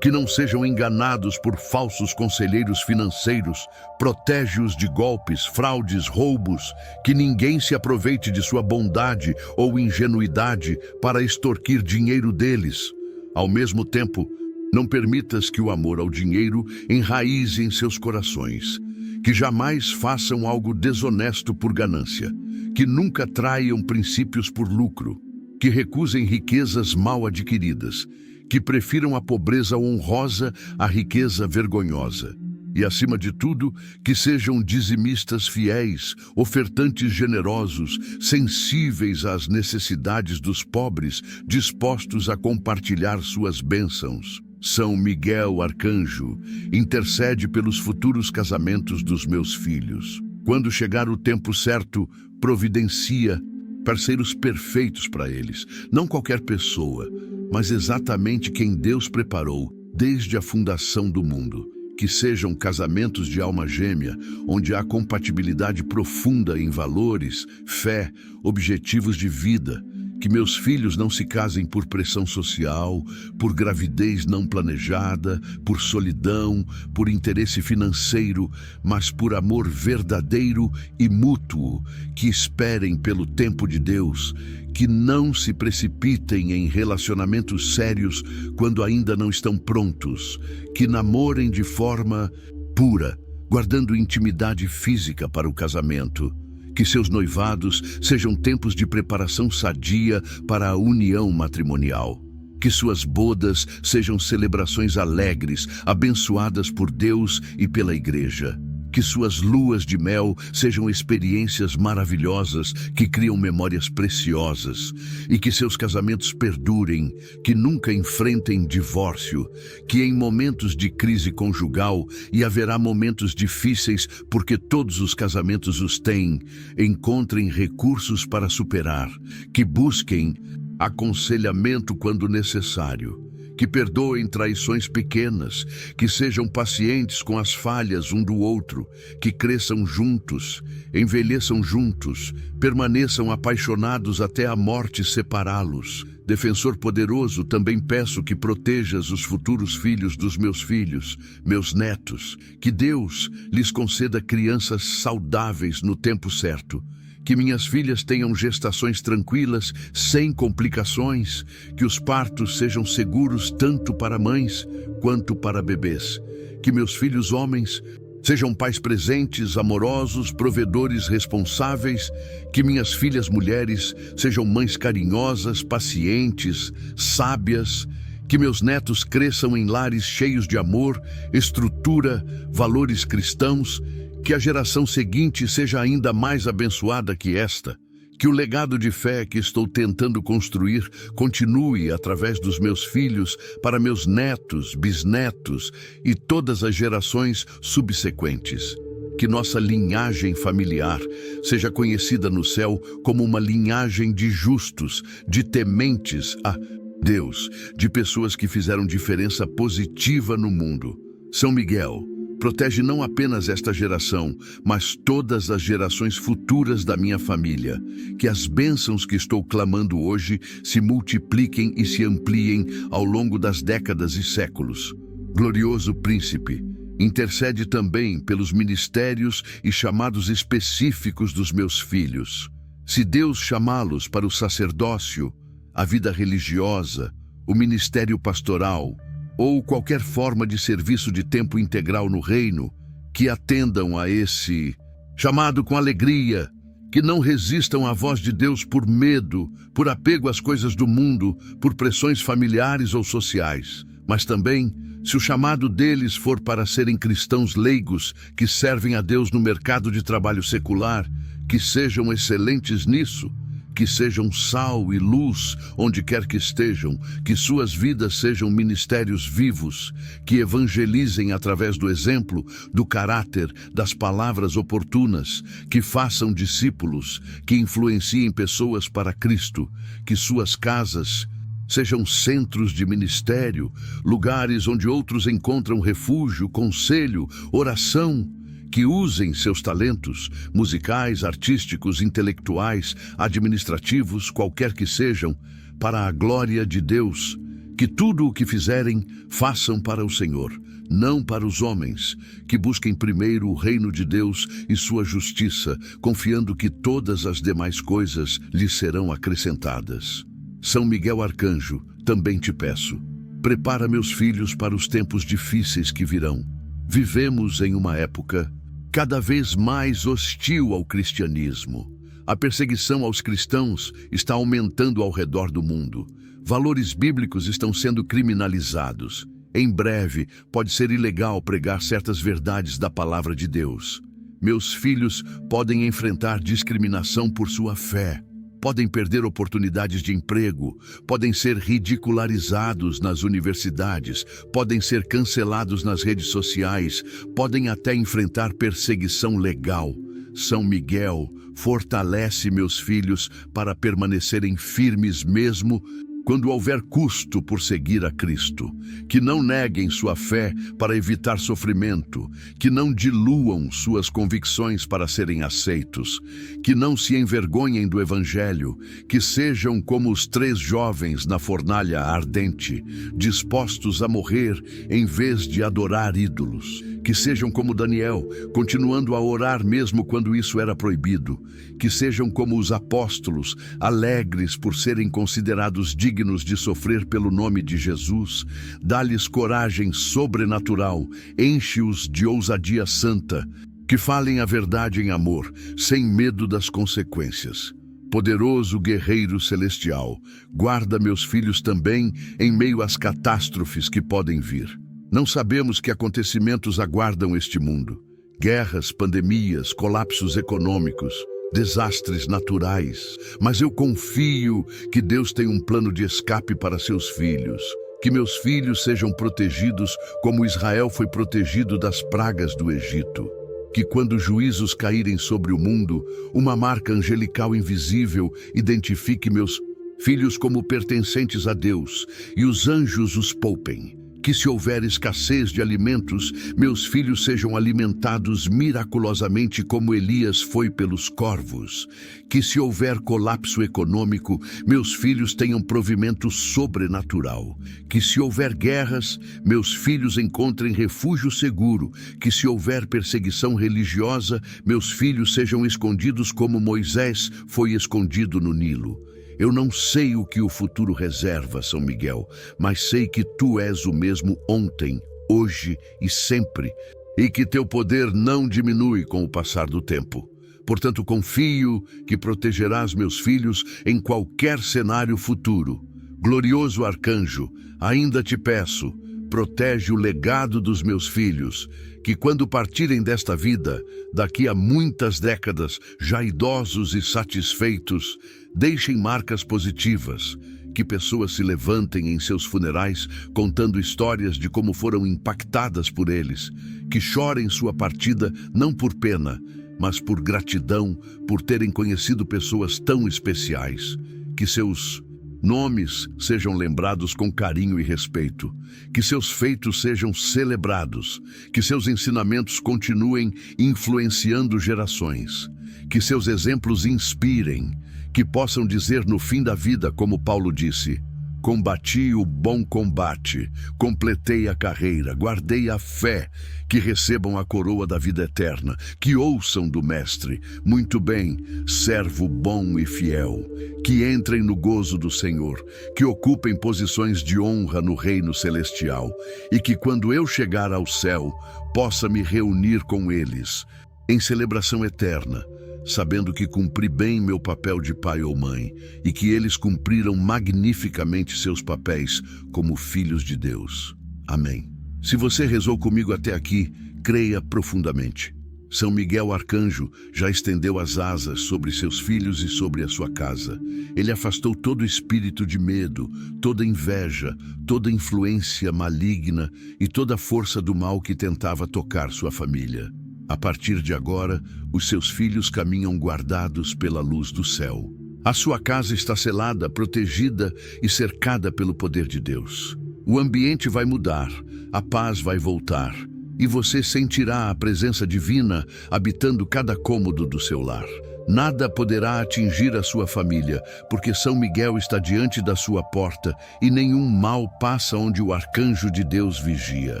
que não sejam enganados por falsos conselheiros financeiros. Protege-os de golpes, fraudes, roubos, que ninguém se aproveite de sua bondade ou ingenuidade para extorquir dinheiro deles. Ao mesmo tempo, não permitas que o amor ao dinheiro enraize em seus corações, que jamais façam algo desonesto por ganância, que nunca traiam princípios por lucro, que recusem riquezas mal adquiridas, que prefiram a pobreza honrosa à riqueza vergonhosa. E, acima de tudo, que sejam dizimistas fiéis, ofertantes generosos, sensíveis às necessidades dos pobres, dispostos a compartilhar suas bênçãos. São Miguel, arcanjo, intercede pelos futuros casamentos dos meus filhos. Quando chegar o tempo certo, providencia parceiros perfeitos para eles. Não qualquer pessoa, mas exatamente quem Deus preparou desde a fundação do mundo. Que sejam casamentos de alma gêmea, onde há compatibilidade profunda em valores, fé, objetivos de vida. Que meus filhos não se casem por pressão social, por gravidez não planejada, por solidão, por interesse financeiro, mas por amor verdadeiro e mútuo. Que esperem pelo tempo de Deus, que não se precipitem em relacionamentos sérios quando ainda não estão prontos, que namorem de forma pura, guardando intimidade física para o casamento. Que seus noivados sejam tempos de preparação sadia para a união matrimonial. Que suas bodas sejam celebrações alegres, abençoadas por Deus e pela Igreja. Que suas luas de mel sejam experiências maravilhosas que criam memórias preciosas, e que seus casamentos perdurem, que nunca enfrentem divórcio, que em momentos de crise conjugal, e haverá momentos difíceis porque todos os casamentos os têm, encontrem recursos para superar, que busquem aconselhamento quando necessário, que perdoem traições pequenas, que sejam pacientes com as falhas um do outro, que cresçam juntos, envelheçam juntos, permaneçam apaixonados até a morte separá-los. Defensor poderoso, também peço que protejas os futuros filhos dos meus filhos, meus netos, que Deus lhes conceda crianças saudáveis no tempo certo. Que minhas filhas tenham gestações tranquilas, sem complicações, que os partos sejam seguros tanto para mães quanto para bebês. Que meus filhos homens Sejam pais presentes, amorosos, provedores responsáveis, que minhas filhas mulheres sejam mães carinhosas, pacientes, sábias, que meus netos cresçam em lares cheios de amor, estrutura, valores cristãos, que a geração seguinte seja ainda mais abençoada que esta, que o legado de fé que estou tentando construir continue através dos meus filhos para meus netos, bisnetos e todas as gerações subsequentes. Que nossa linhagem familiar seja conhecida no céu como uma linhagem de justos, de tementes a Deus, de pessoas que fizeram diferença positiva no mundo. São Miguel, protege não apenas esta geração, mas todas as gerações futuras da minha família. Que as bênçãos que estou clamando hoje se multipliquem e se ampliem ao longo das décadas e séculos. Glorioso Príncipe, intercede também pelos ministérios e chamados específicos dos meus filhos. Se Deus chamá-los para o sacerdócio, a vida religiosa, o ministério pastoral ou qualquer forma de serviço de tempo integral no reino, que atendam a esse chamado com alegria, que não resistam à voz de Deus por medo, por apego às coisas do mundo, por pressões familiares ou sociais, mas também, se o chamado deles for para serem cristãos leigos que servem a Deus no mercado de trabalho secular, que sejam excelentes nisso, que sejam sal e luz onde quer que estejam, que suas vidas sejam ministérios vivos, que evangelizem através do exemplo, do caráter, das palavras oportunas, que façam discípulos, que influenciem pessoas para Cristo, que suas casas sejam centros de ministério, lugares onde outros encontram refúgio, conselho, oração, que usem seus talentos, musicais, artísticos, intelectuais, administrativos, qualquer que sejam, para a glória de Deus, que tudo o que fizerem, façam para o Senhor, não para os homens, que busquem primeiro o reino de Deus e sua justiça, confiando que todas as demais coisas lhes serão acrescentadas. São Miguel Arcanjo, também te peço, prepara meus filhos para os tempos difíceis que virão. Vivemos em uma época cada vez mais hostil ao cristianismo. A perseguição aos cristãos está aumentando ao redor do mundo. Valores bíblicos estão sendo criminalizados. Em breve, pode ser ilegal pregar certas verdades da palavra de Deus. Meus filhos podem enfrentar discriminação por sua fé. Podem perder oportunidades de emprego, podem ser ridicularizados nas universidades, podem ser cancelados nas redes sociais, podem até enfrentar perseguição legal. São Miguel, fortalece meus filhos para permanecerem firmes mesmo quando houver custo por seguir a Cristo, que não neguem sua fé para evitar sofrimento, que não diluam suas convicções para serem aceitos, que não se envergonhem do Evangelho, que sejam como os 3 jovens na fornalha ardente, dispostos a morrer em vez de adorar ídolos, que sejam como Daniel, continuando a orar mesmo quando isso era proibido, que sejam como os apóstolos, alegres por serem considerados dignos de sofrer pelo nome de Jesus, dá-lhes coragem sobrenatural, enche-os de ousadia santa, que falem a verdade em amor, sem medo das consequências. Poderoso guerreiro celestial, guarda meus filhos também em meio às catástrofes que podem vir. Não sabemos que acontecimentos aguardam este mundo. Guerras, pandemias, colapsos econômicos, desastres naturais. Mas eu confio que Deus tem um plano de escape para seus filhos. Que meus filhos sejam protegidos como Israel foi protegido das pragas do Egito. Que quando juízos caírem sobre o mundo, uma marca angelical invisível identifique meus filhos como pertencentes a Deus e os anjos os poupem. Que se houver escassez de alimentos, meus filhos sejam alimentados miraculosamente como Elias foi pelos corvos. Que se houver colapso econômico, meus filhos tenham provimento sobrenatural. Que se houver guerras, meus filhos encontrem refúgio seguro. Que se houver perseguição religiosa, meus filhos sejam escondidos como Moisés foi escondido no Nilo. Eu não sei o que o futuro reserva, São Miguel, mas sei que tu és o mesmo ontem, hoje e sempre. e que teu poder não diminui com o passar do tempo. Portanto, confio que protegerás meus filhos em qualquer cenário futuro. Glorioso arcanjo, ainda te peço, protege o legado dos meus filhos, que quando partirem desta vida, daqui a muitas décadas, já idosos e satisfeitos, deixem marcas positivas, que pessoas se levantem em seus funerais contando histórias de como foram impactadas por eles, que chorem sua partida não por pena, mas por gratidão por terem conhecido pessoas tão especiais, que seus nomes sejam lembrados com carinho e respeito, que seus feitos sejam celebrados, que seus ensinamentos continuem influenciando gerações, que seus exemplos inspirem, que possam dizer no fim da vida, como Paulo disse: combati o bom combate, completei a carreira, guardei a fé, que recebam a coroa da vida eterna, que ouçam do Mestre: muito bem, servo bom e fiel, que entrem no gozo do Senhor, que ocupem posições de honra no reino celestial, e que quando eu chegar ao céu, possa me reunir com eles, em celebração eterna, sabendo que cumpri bem meu papel de pai ou mãe e que eles cumpriram magnificamente seus papéis como filhos de Deus. Amém. Se você rezou comigo até aqui, creia profundamente. São Miguel Arcanjo já estendeu as asas sobre seus filhos e sobre a sua casa. Ele afastou todo espírito de medo, toda inveja, toda influência maligna e toda força do mal que tentava tocar sua família. A partir de agora, os seus filhos caminham guardados pela luz do céu. A sua casa está selada, protegida e cercada pelo poder de Deus. O ambiente vai mudar, a paz vai voltar, e você sentirá a presença divina habitando cada cômodo do seu lar. Nada poderá atingir a sua família, porque São Miguel está diante da sua porta e nenhum mal passa onde o arcanjo de Deus vigia.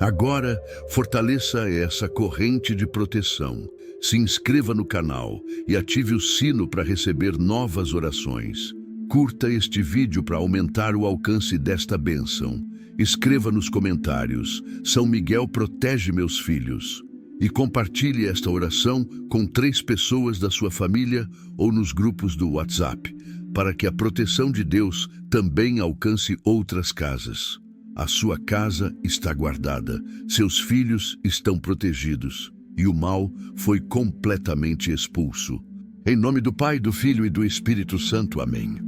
Agora, fortaleça essa corrente de proteção. Se inscreva no canal e ative o sino para receber novas orações. Curta este vídeo para aumentar o alcance desta bênção. Escreva nos comentários: São Miguel protege meus filhos. E compartilhe esta oração com 3 pessoas da sua família ou nos grupos do WhatsApp, para que a proteção de Deus também alcance outras casas. A sua casa está guardada, seus filhos estão protegidos, e o mal foi completamente expulso. Em nome do Pai, do Filho e do Espírito Santo. Amém.